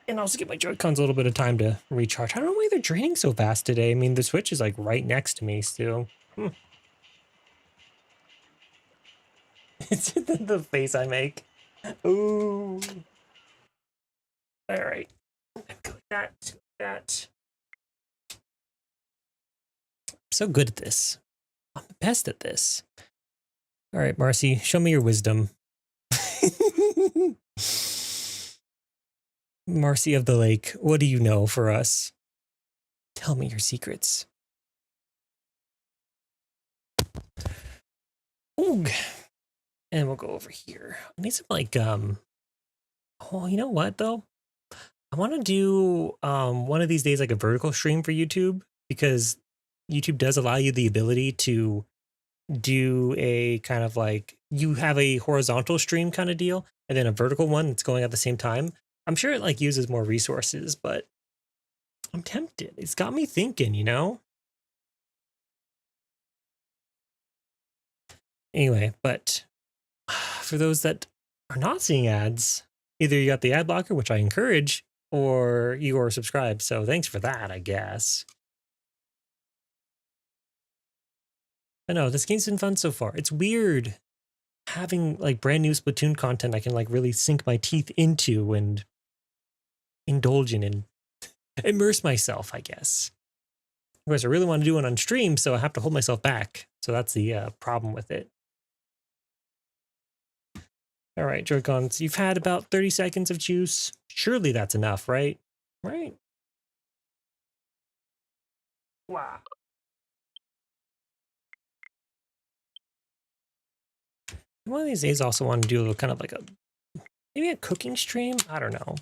And also give my Joy-Cons a little bit of time to recharge. I don't know why they're draining so fast today. I mean, the Switch is, like, right next to me still. It's the face I make. Ooh. All right. Click that. That. I'm so good at this. I'm the best at this. All right, Marcy, show me your wisdom. Marcy of the Lake, what do you know for us? Tell me your secrets. Ooh. And we'll go over here. I need some like, oh, you know what though? I want to do one of these days like a vertical stream for YouTube, because YouTube does allow you the ability to do a kind of like, you have a horizontal stream kind of deal and then a vertical one that's going at the same time. I'm sure it like uses more resources, but I'm tempted. It's got me thinking, you know? Anyway, but for those that are not seeing ads, either you got the ad blocker, which I encourage, or you are subscribed. So thanks for that, I guess. I know this game's been fun so far. It's weird having like brand new Splatoon content I can like really sink my teeth into and indulge in and immerse myself, I guess. Of course, I really want to do it on stream, so I have to hold myself back. So that's the problem with it. All right, Joy-Cons, you've had about 30 seconds of juice. Surely that's enough, right? Right. Wow. One of these days, I also want to do a kind of like maybe a cooking stream. I don't know.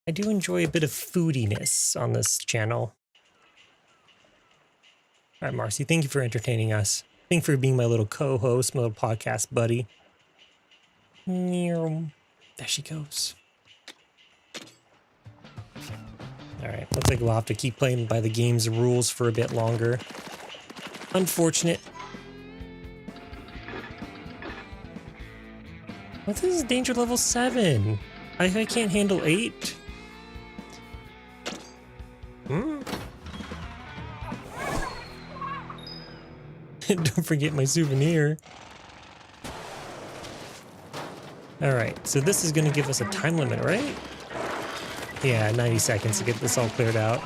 I do enjoy a bit of foodiness on this channel. All right, Marcy, thank you for entertaining us. Thank you for being my little co-host, my little podcast buddy. There she goes. All right, looks like we'll have to keep playing by the game's rules for a bit longer. Unfortunate. What is danger level 7? I can't handle 8. Don't forget my souvenir. All right, so this is going to give us a time limit, right? Yeah, 90 seconds to get this all cleared out.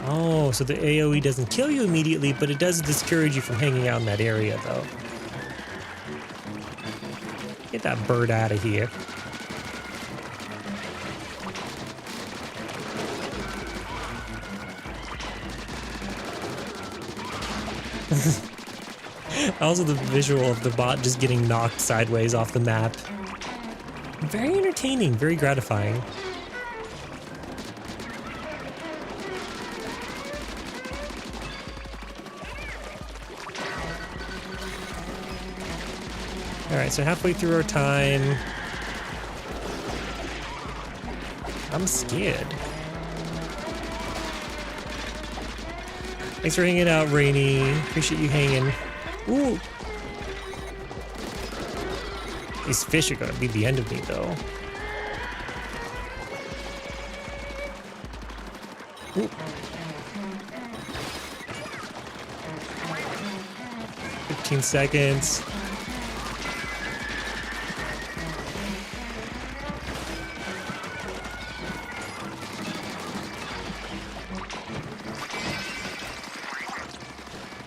Oh, so the AoE doesn't kill you immediately, but it does discourage you from hanging out in that area, though. Get that bird out of here. Also the visual of the bot just getting knocked sideways off the map. Very entertaining, very gratifying. Alright, so halfway through our time. I'm scared. Thanks for hanging out, Rainy. Appreciate you hanging. Ooh. These fish are gonna be the end of me, though. Ooh. 15 seconds.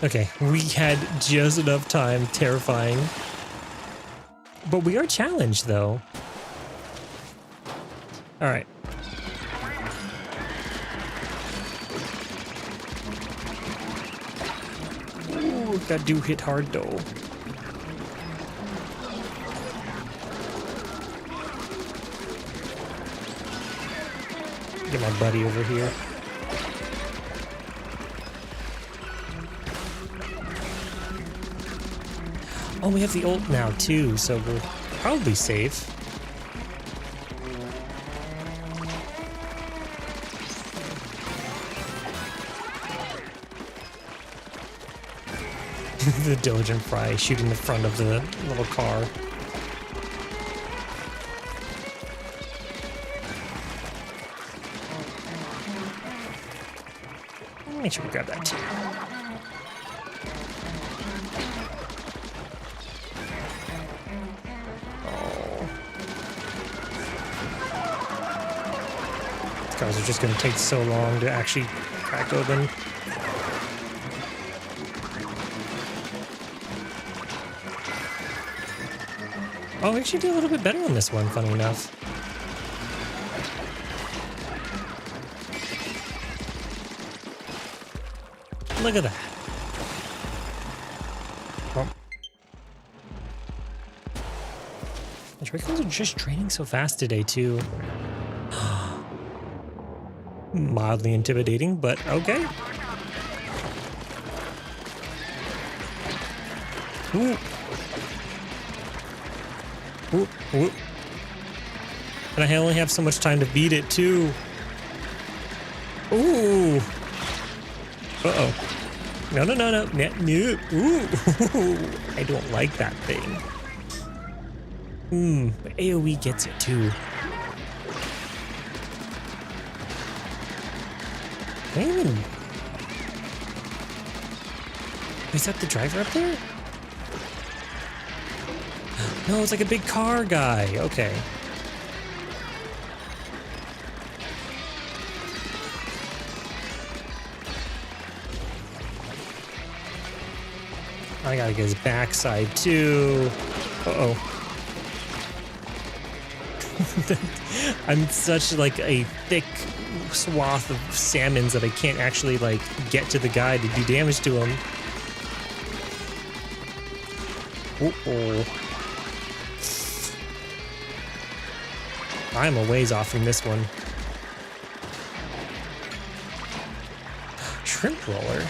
Okay, we had just enough time. Terrifying. But we are challenged, though. All right. Ooh, that do hit hard, though. Get my buddy over here. Oh, we have the ult now, too, so we're probably safe. The Diligent Fry shooting the front of the little car. Make sure we grab that, too. cars are just going to take so long to actually crack open. Oh, we actually do a little bit better on this one, funny enough. Look at that. Oh. The Dracos are just draining so fast today, too. Mildly intimidating, but okay. Ooh. Ooh, ooh. And I only have so much time to beat it, too. Ooh. Uh-oh. No, no, no, no. No. Ooh. I don't like that thing. But AoE gets it, too. Is that the driver up there? No, it's like a big car guy. Okay. I gotta get his backside too. Uh-oh. I'm such like a thick swath of salmons that I can't actually like get to the guy to do damage to him. Uh-oh. I'm a ways off from this one. Shrimp roller.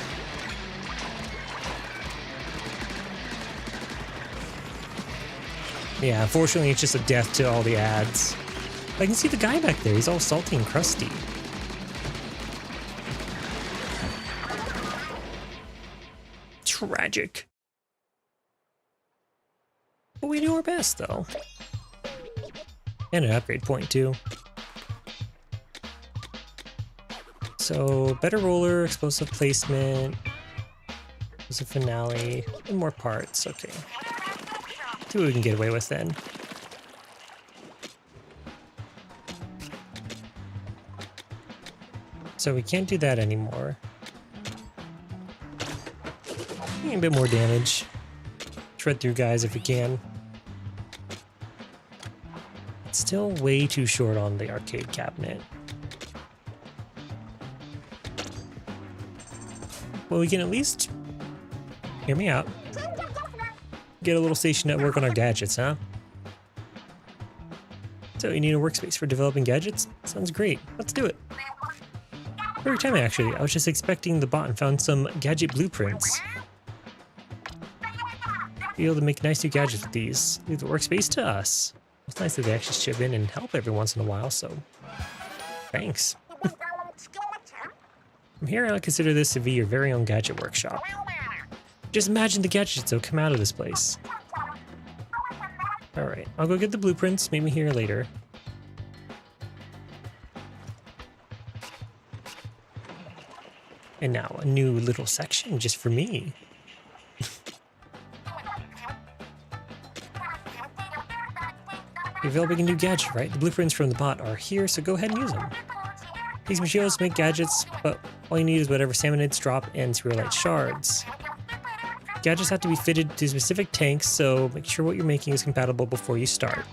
Yeah, unfortunately it's just a death to all the ads. I can see the guy back there. He's all salty and crusty. Tragic. But we do our best, though. And an upgrade point, too. So, better roller, explosive placement, there's a finale, and more parts. Okay. See what we can get away with then. So we can't do that anymore. A bit more damage. Shred through guys if we can. Still way too short on the arcade cabinet. Well, we can at least, hear me out, get a little station network on our gadgets, huh? So you need a workspace for developing gadgets? Sounds great. Let's do it. Perfect time, actually. I was just expecting the bot and found some gadget blueprints. Be able to make nice new gadgets with these. Leave the workspace to us. It's nice that they actually chip in and help every once in a while, so thanks. From here on, consider this to be your very own gadget workshop. Just imagine the gadgets that will come out of this place. Alright, I'll go get the blueprints. Meet me here later. And now a new little section just for me. You're developing a new gadget, right? The blueprints from the bot are here, so go ahead and use them. These materials make gadgets, but all you need is whatever salmonids drop and cerealite shards. Gadgets have to be fitted to specific tanks, so make sure what you're making is compatible before you start.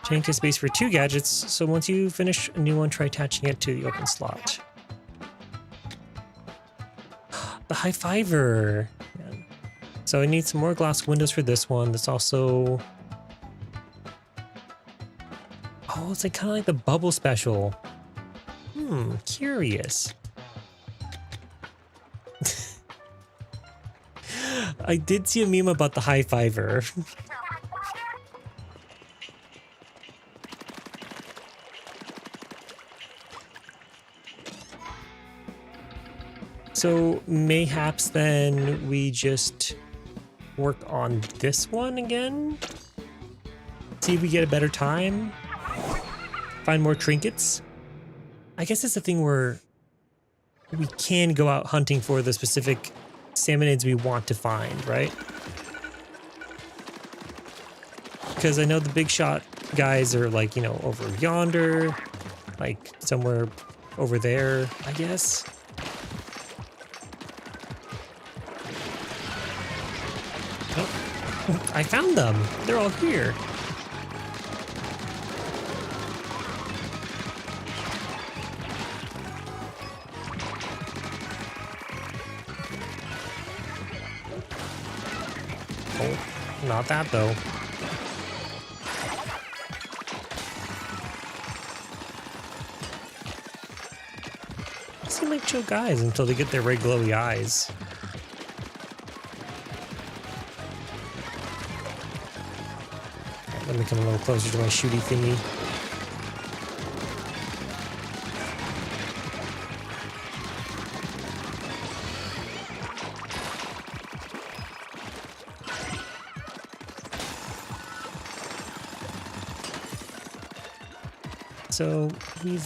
Tank has space for 2 gadgets, so once you finish a new one, try attaching it to the open slot. The high fiver! Man. So I need some more glass windows for this one. That's also... Oh, it's like kind of like the bubble special. Curious. I did see a meme about the high fiver. So mayhaps then we just work on this one again? See if we get a better time? Find more trinkets? I guess it's the thing where we can go out hunting for the specific salmonids we want to find, right? Because I know the big shot guys are like, you know, over yonder. Like somewhere over there, I guess. Oh, I found them. They're all here. Oh, not that though. They seem like chill guys until they get their red glowy eyes. Let me come a little closer to my shooty thingy. So I don't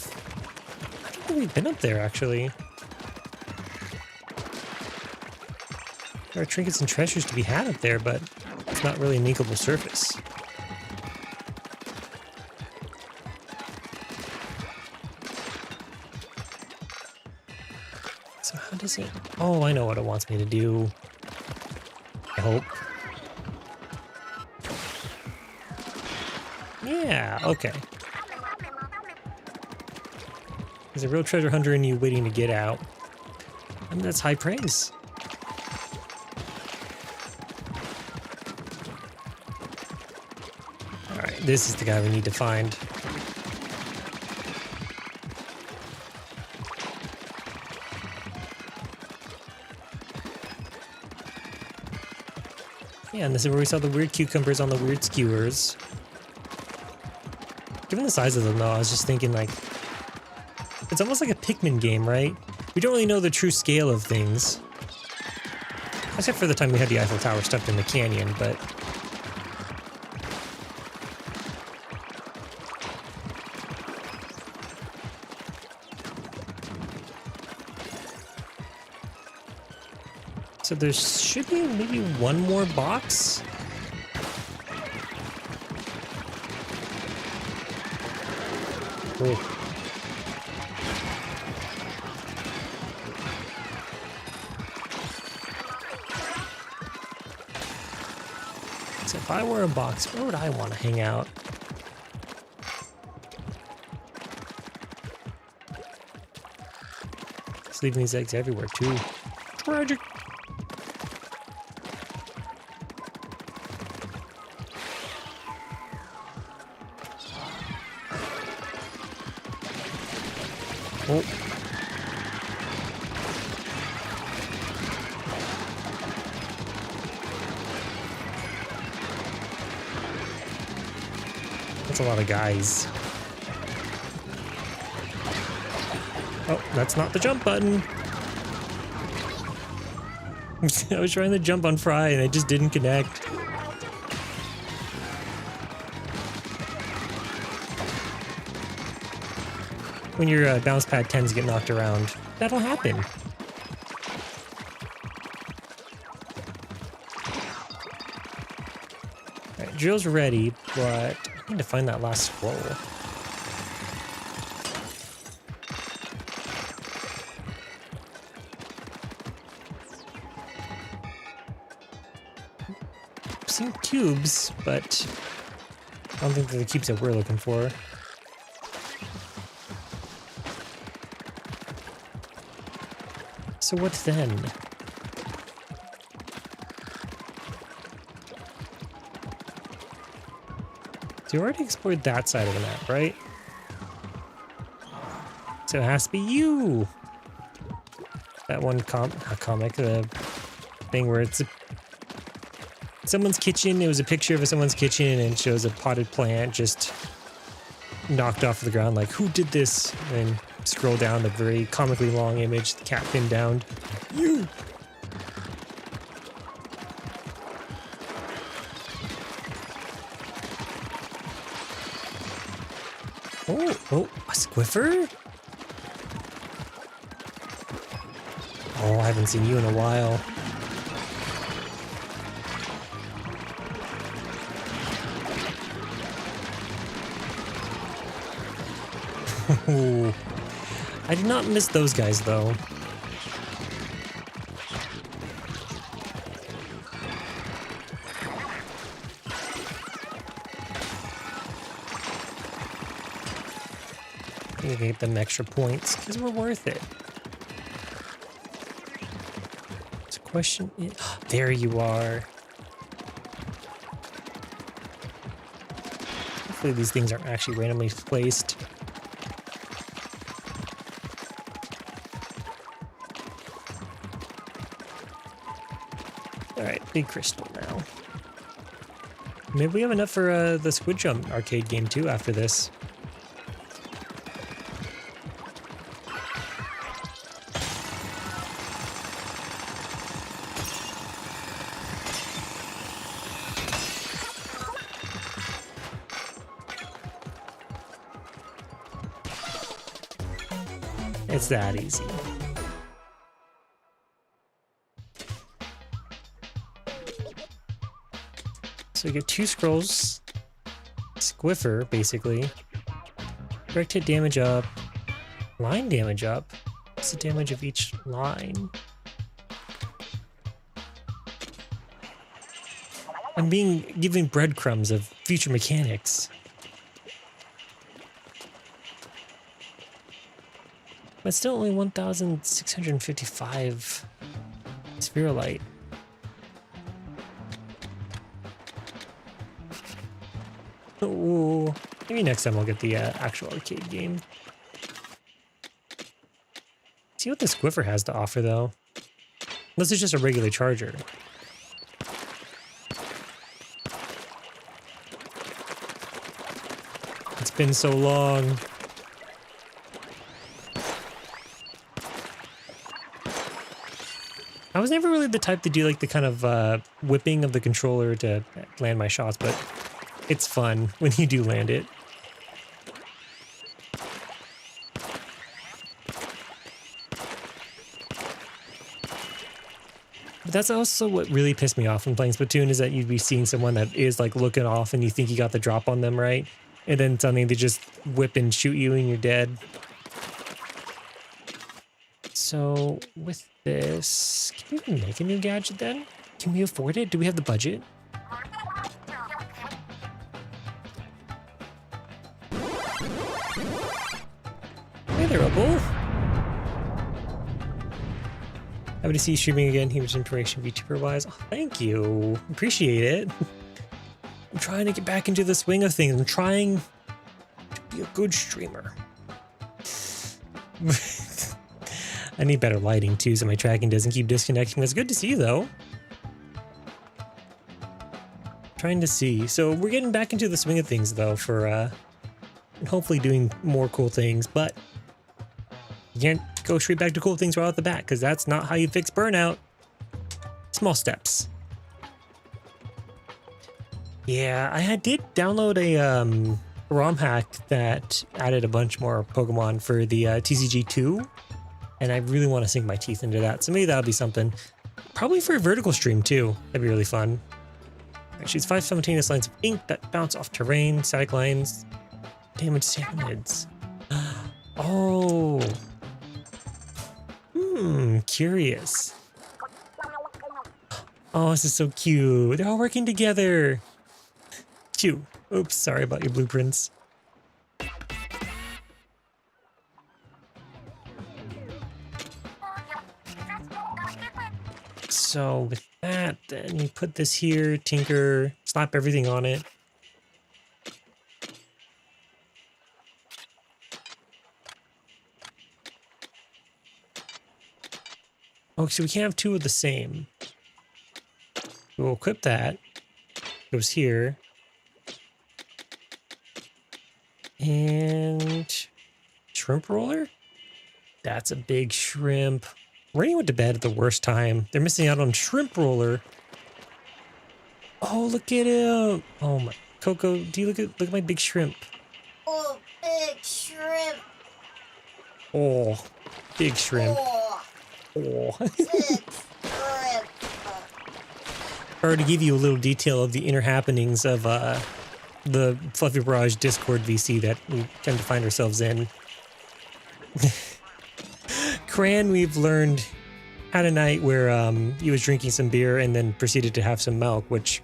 think we've been up there actually. There are trinkets and treasures to be had up there, but it's not really an equal surface. So how does it... Oh, I know what it wants me to do. I hope. Yeah, okay. There's a real treasure hunter in you waiting to get out. I mean, that's high praise. Alright, this is the guy we need to find. Yeah, and this is where we saw the weird cucumbers on the weird skewers. Given the size of them, though, I was just thinking, like, it's almost like a Pikmin game, right? We don't really know the true scale of things. Except for the time we had the Eiffel Tower stuffed in the canyon, but... So there should be maybe one more box? Oh. So if I were a box, where would I want to hang out? Just leaving these eggs everywhere too. Tragic. Oh. That's a lot of guys. Oh, that's not the jump button. I was trying to jump on Fry and it just didn't connect. When your bounce pad tends to get knocked around, that'll happen. Alright, drill's ready, but I need to find that last scroll. I've seen cubes, but I don't think they're the cubes that we're looking for. So what then? So you already explored that side of the map, right? So it has to be you! That one comic, the thing where it's someone's kitchen, it was a picture of someone's kitchen and it shows a potted plant just knocked off the ground, like, who did this? And scroll down the very comically long image, the cat pinned down. You! Oh, a squiffer? Oh, I haven't seen you in a while. Ooh. I did not miss those guys, though. We can get them extra points because we're worth it. So question is, there you are. Hopefully these things aren't actually randomly placed. Alright, big crystal now. Maybe we have enough for the Squid Jump arcade game too after this. It's that easy. So we get 2 scrolls, Squiffer, basically. Direct hit damage up, line damage up. What's the damage of each line? I'm being given breadcrumbs of future mechanics. But still only 1,655 Spherolite. Ooh, maybe next time I'll get the actual arcade game. See what the Squiffer has to offer, though. Unless it's just a regular charger. It's been so long. I was never really the type to do like the kind of whipping of the controller to land my shots, but it's fun when you do land it. But that's also what really pissed me off when playing Splatoon, is that you'd be seeing someone that is like looking off and you think you got the drop on them, right? And then suddenly they just whip and shoot you and you're dead. So with this, can we make a new gadget then? Can we afford it? Do we have the budget? Hey there, Rebel. Happy to see you streaming again. Huge information VTuber wise. Oh, thank you. Appreciate it. I'm trying to get back into the swing of things. I'm trying to be a good streamer. I need better lighting too, so my tracking doesn't keep disconnecting. It's good to see you though. Trying to see. So we're getting back into the swing of things though for hopefully doing more cool things, but you can't go straight back to cool things right off the bat because that's not how you fix burnout. Small steps. Yeah, I did download a ROM hack that added a bunch more Pokemon for the TCG2. And I really want to sink my teeth into that. So maybe that'll be something. Probably for a vertical stream too. That'd be really fun. Right, shoots 5 simultaneous lines of ink that bounce off terrain, static lines, damage Salmonids. Oh. Curious. Oh, this is so cute. They're all working together. Cute. Oops, sorry about your blueprints. So with that, then you put this here, tinker, slap everything on it. Oh, so we can't have 2 of the same. We'll equip that. Goes here. And shrimp roller? That's a big shrimp. Rainy went to bed at the worst time. They're missing out on shrimp roller. Oh, look at him. Oh my, Coco, do you look at my big shrimp? Oh, big shrimp. Oh, big shrimp. Oh. Big shrimp. Or to give you a little detail of the inner happenings of the Fluffy Barrage Discord VC that we tend to find ourselves in. Cran, we've learned, had a night where he was drinking some beer and then proceeded to have some milk, which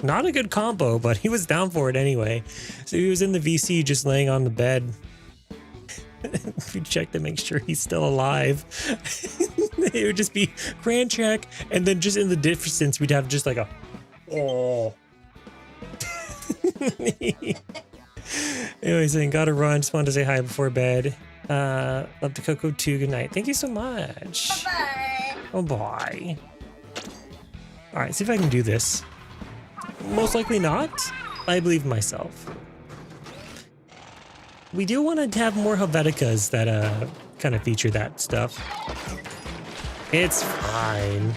not a good combo, but he was down for it anyway. So he was in the VC just laying on the bed. We checked to make sure he's still alive. It would just be Cran check, and then just in the distance we'd have just like a oh. Anyways, then gotta run. Just wanted to say hi before bed. Love the Coco too. Good night. Thank you so much. Bye. Oh boy. All right, see if I can do this. Most likely not. I believe in myself. We do want to have more Helveticas that kind of feature that stuff. It's fine.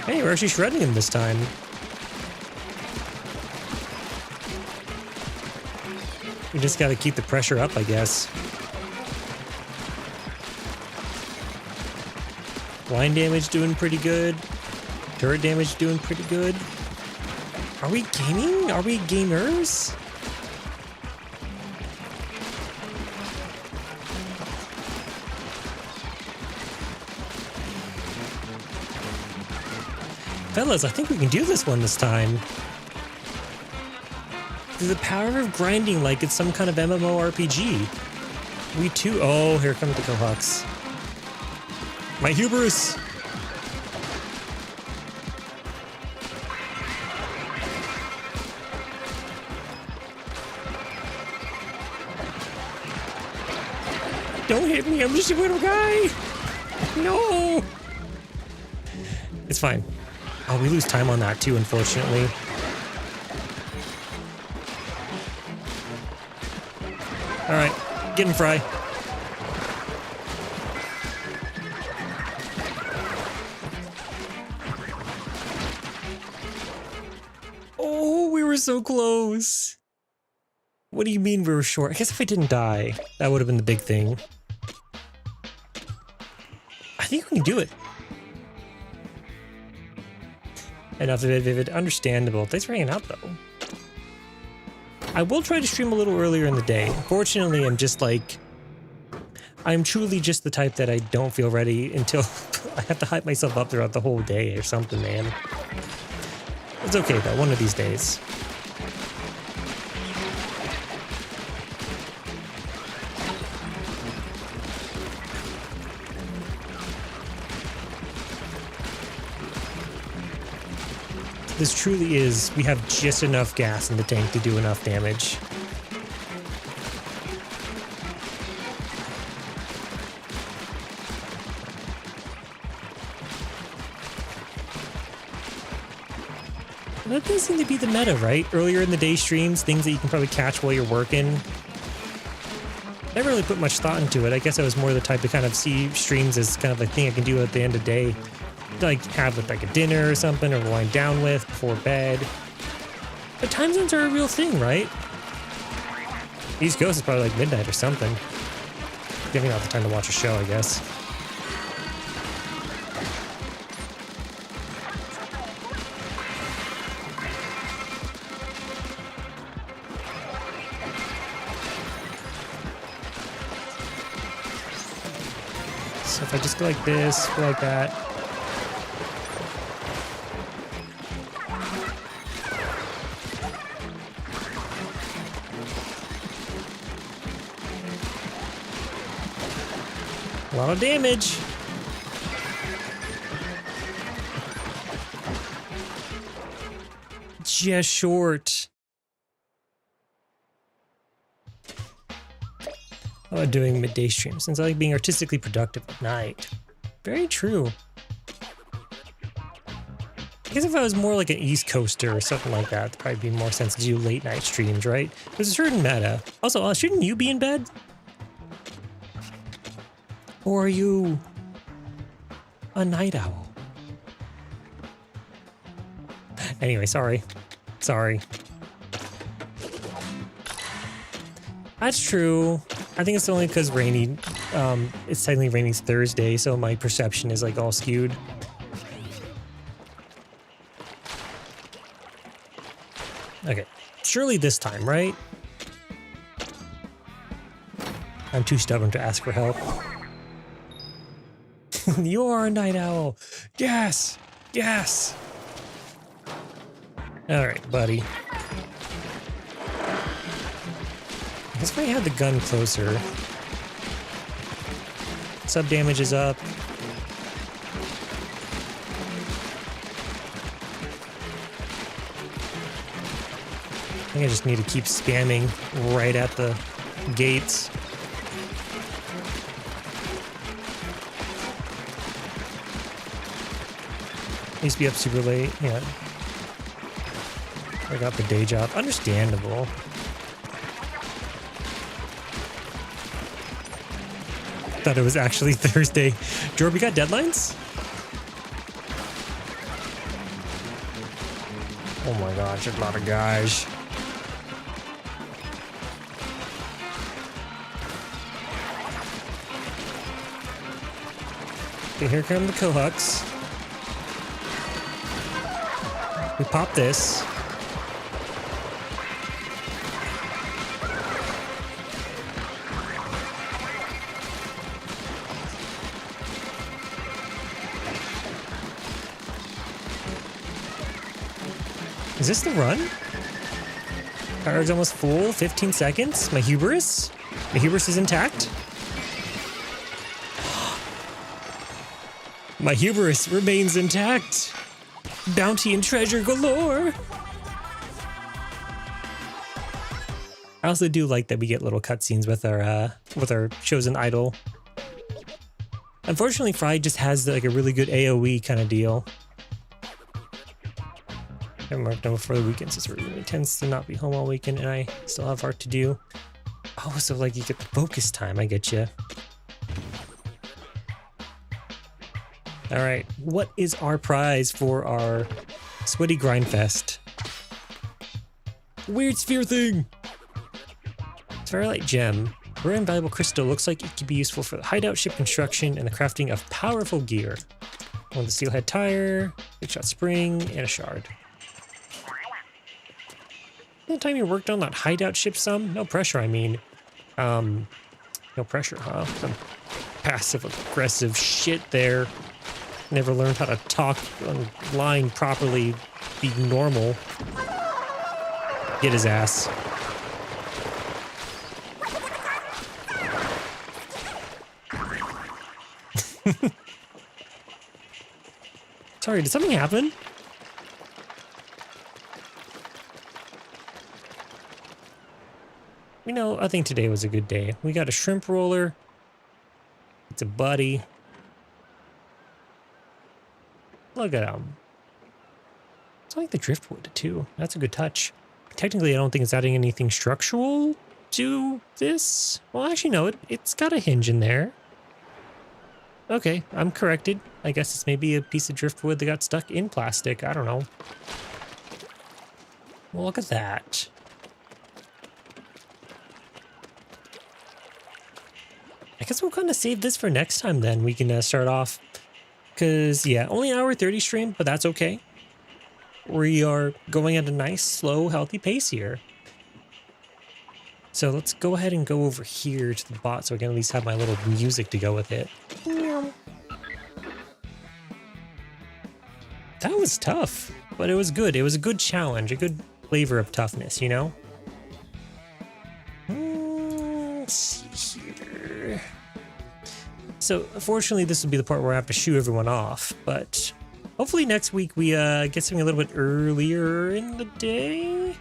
Hey, we're actually shredding him this time. We just gotta keep the pressure up, I guess. Line damage doing pretty good. Turret damage doing pretty good. Are we gaming? Are we gamers? Fellas, I think we can do this one this time. Through the power of grinding like it's some kind of MMORPG. We too. Oh, here come the Cohawks. My hubris! Don't hit me, I'm just a little guy! No! It's fine. Oh, we lose time on that too, unfortunately. Alright, get him, Fry. Oh, we were so close. What do you mean we were short? I guess if I didn't die, that would have been the big thing. I think we can do it. Enough of it, Vivid. Understandable. Thanks for hanging out, though. I will try to stream a little earlier in the day. Unfortunately, I'm truly just the type that I don't feel ready until I have to hype myself up throughout the whole day or something, man. It's okay, though. One of these days. This truly is, we have just enough gas in the tank to do enough damage. That does seem to be the meta, right? Earlier in the day streams, things that you can probably catch while you're working. Never really put much thought into it. I guess I was more the type to kind of see streams as kind of a thing I can do at the end of the day. Like have with like a dinner or something, or wind down with before bed. But time zones are a real thing, right? East Coast is probably like midnight or something. Giving out the time to watch a show, I guess. So if I just go like this, go like that. A lot of damage. Just short. Oh, doing midday streams since I like being artistically productive at night. Very true. I guess if I was more like an East Coaster or something like that, it'd probably be more sense to do late night streams, right? There's a certain meta. Also, shouldn't you be in bed? Or are you a night owl? Anyway, sorry. Sorry. That's true. I think it's only because rainy, it's technically rainy Thursday, so my perception is like all skewed. Okay, surely this time, right? I'm too stubborn to ask for help. You are a night owl. Yes, yes. All right, buddy. I guess if I had the gun closer. Sub damage is up. I think I just need to keep spamming right at the gates. I used to be up super late. Yeah. I got the day job. Understandable. Thought it was actually Thursday. Jorb, you got deadlines? Oh my gosh, a lot of guys. Okay, here come the Cohucks. We pop this. Is this the run? Card's almost full, 15 seconds. My hubris? My hubris is intact? My hubris remains intact. Bounty and treasure galore. I also do like that we get little cutscenes with our chosen idol. Unfortunately, Fry just has like a really good AoE kind of deal. I marked down before the weekend since he tends to not be home all weekend, and I still have art to do. Oh, so like you get the focus time. I get you. All right, what is our prize for our sweaty grind fest? Weird sphere thing. Starlight gem. Rare and valuable crystal. Looks like it could be useful for the hideout ship construction and the crafting of powerful gear. One the steelhead tire, big shot spring, and a shard. The time you worked on that hideout ship some? No pressure, I mean. No pressure, huh? Some passive aggressive shit there. Never learned how to talk online properly, be normal. Get his ass. Sorry, did something happen? You know, I think today was a good day. We got a shrimp roller. It's a buddy. Look at him. It's like the driftwood too. That's a good touch. Technically, I don't think it's adding anything structural to this. Well, actually, no. It's got a hinge in there. Okay, I'm corrected. I guess it's maybe a piece of driftwood that got stuck in plastic. I don't know. Well, look at that. I guess we'll kind of save this for next time then. We can start off. Because, yeah, only an hour 30 stream, but that's okay. We are going at a nice, slow, healthy pace here. So let's go ahead and go over here to the bot so I can at least have my little music to go with it. That was tough, but it was good. It was a good challenge, a good flavor of toughness, you know? Let's see here. So, unfortunately, this will be the part where I have to shoo everyone off, but hopefully next week we get something a little bit earlier in the day.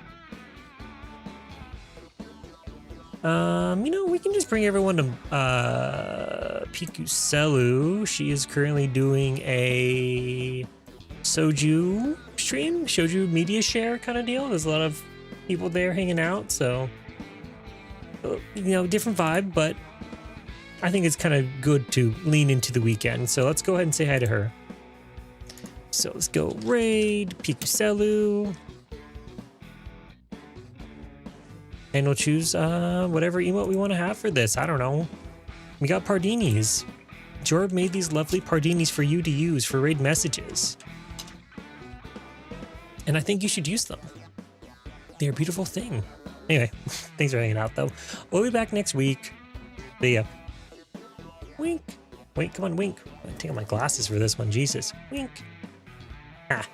You know, we can just bring everyone to Pikuselu. She is currently doing a Soju stream, Soju media share kind of deal. There's a lot of people there hanging out, so you know, different vibe, but I think it's kind of good to lean into the weekend. So let's go ahead and say hi to her. So let's go raid Pikuselu. And we'll choose whatever emote we want to have for this. I don't know. We got Pardinis. Jorb made these lovely Pardinis for you to use for raid messages. And I think you should use them. They're a beautiful thing. Anyway, thanks for hanging out, though. We'll be back next week. See ya. Wink. Wait, come on, wink. I'm taking my glasses for this one. Jesus. Wink. Ah.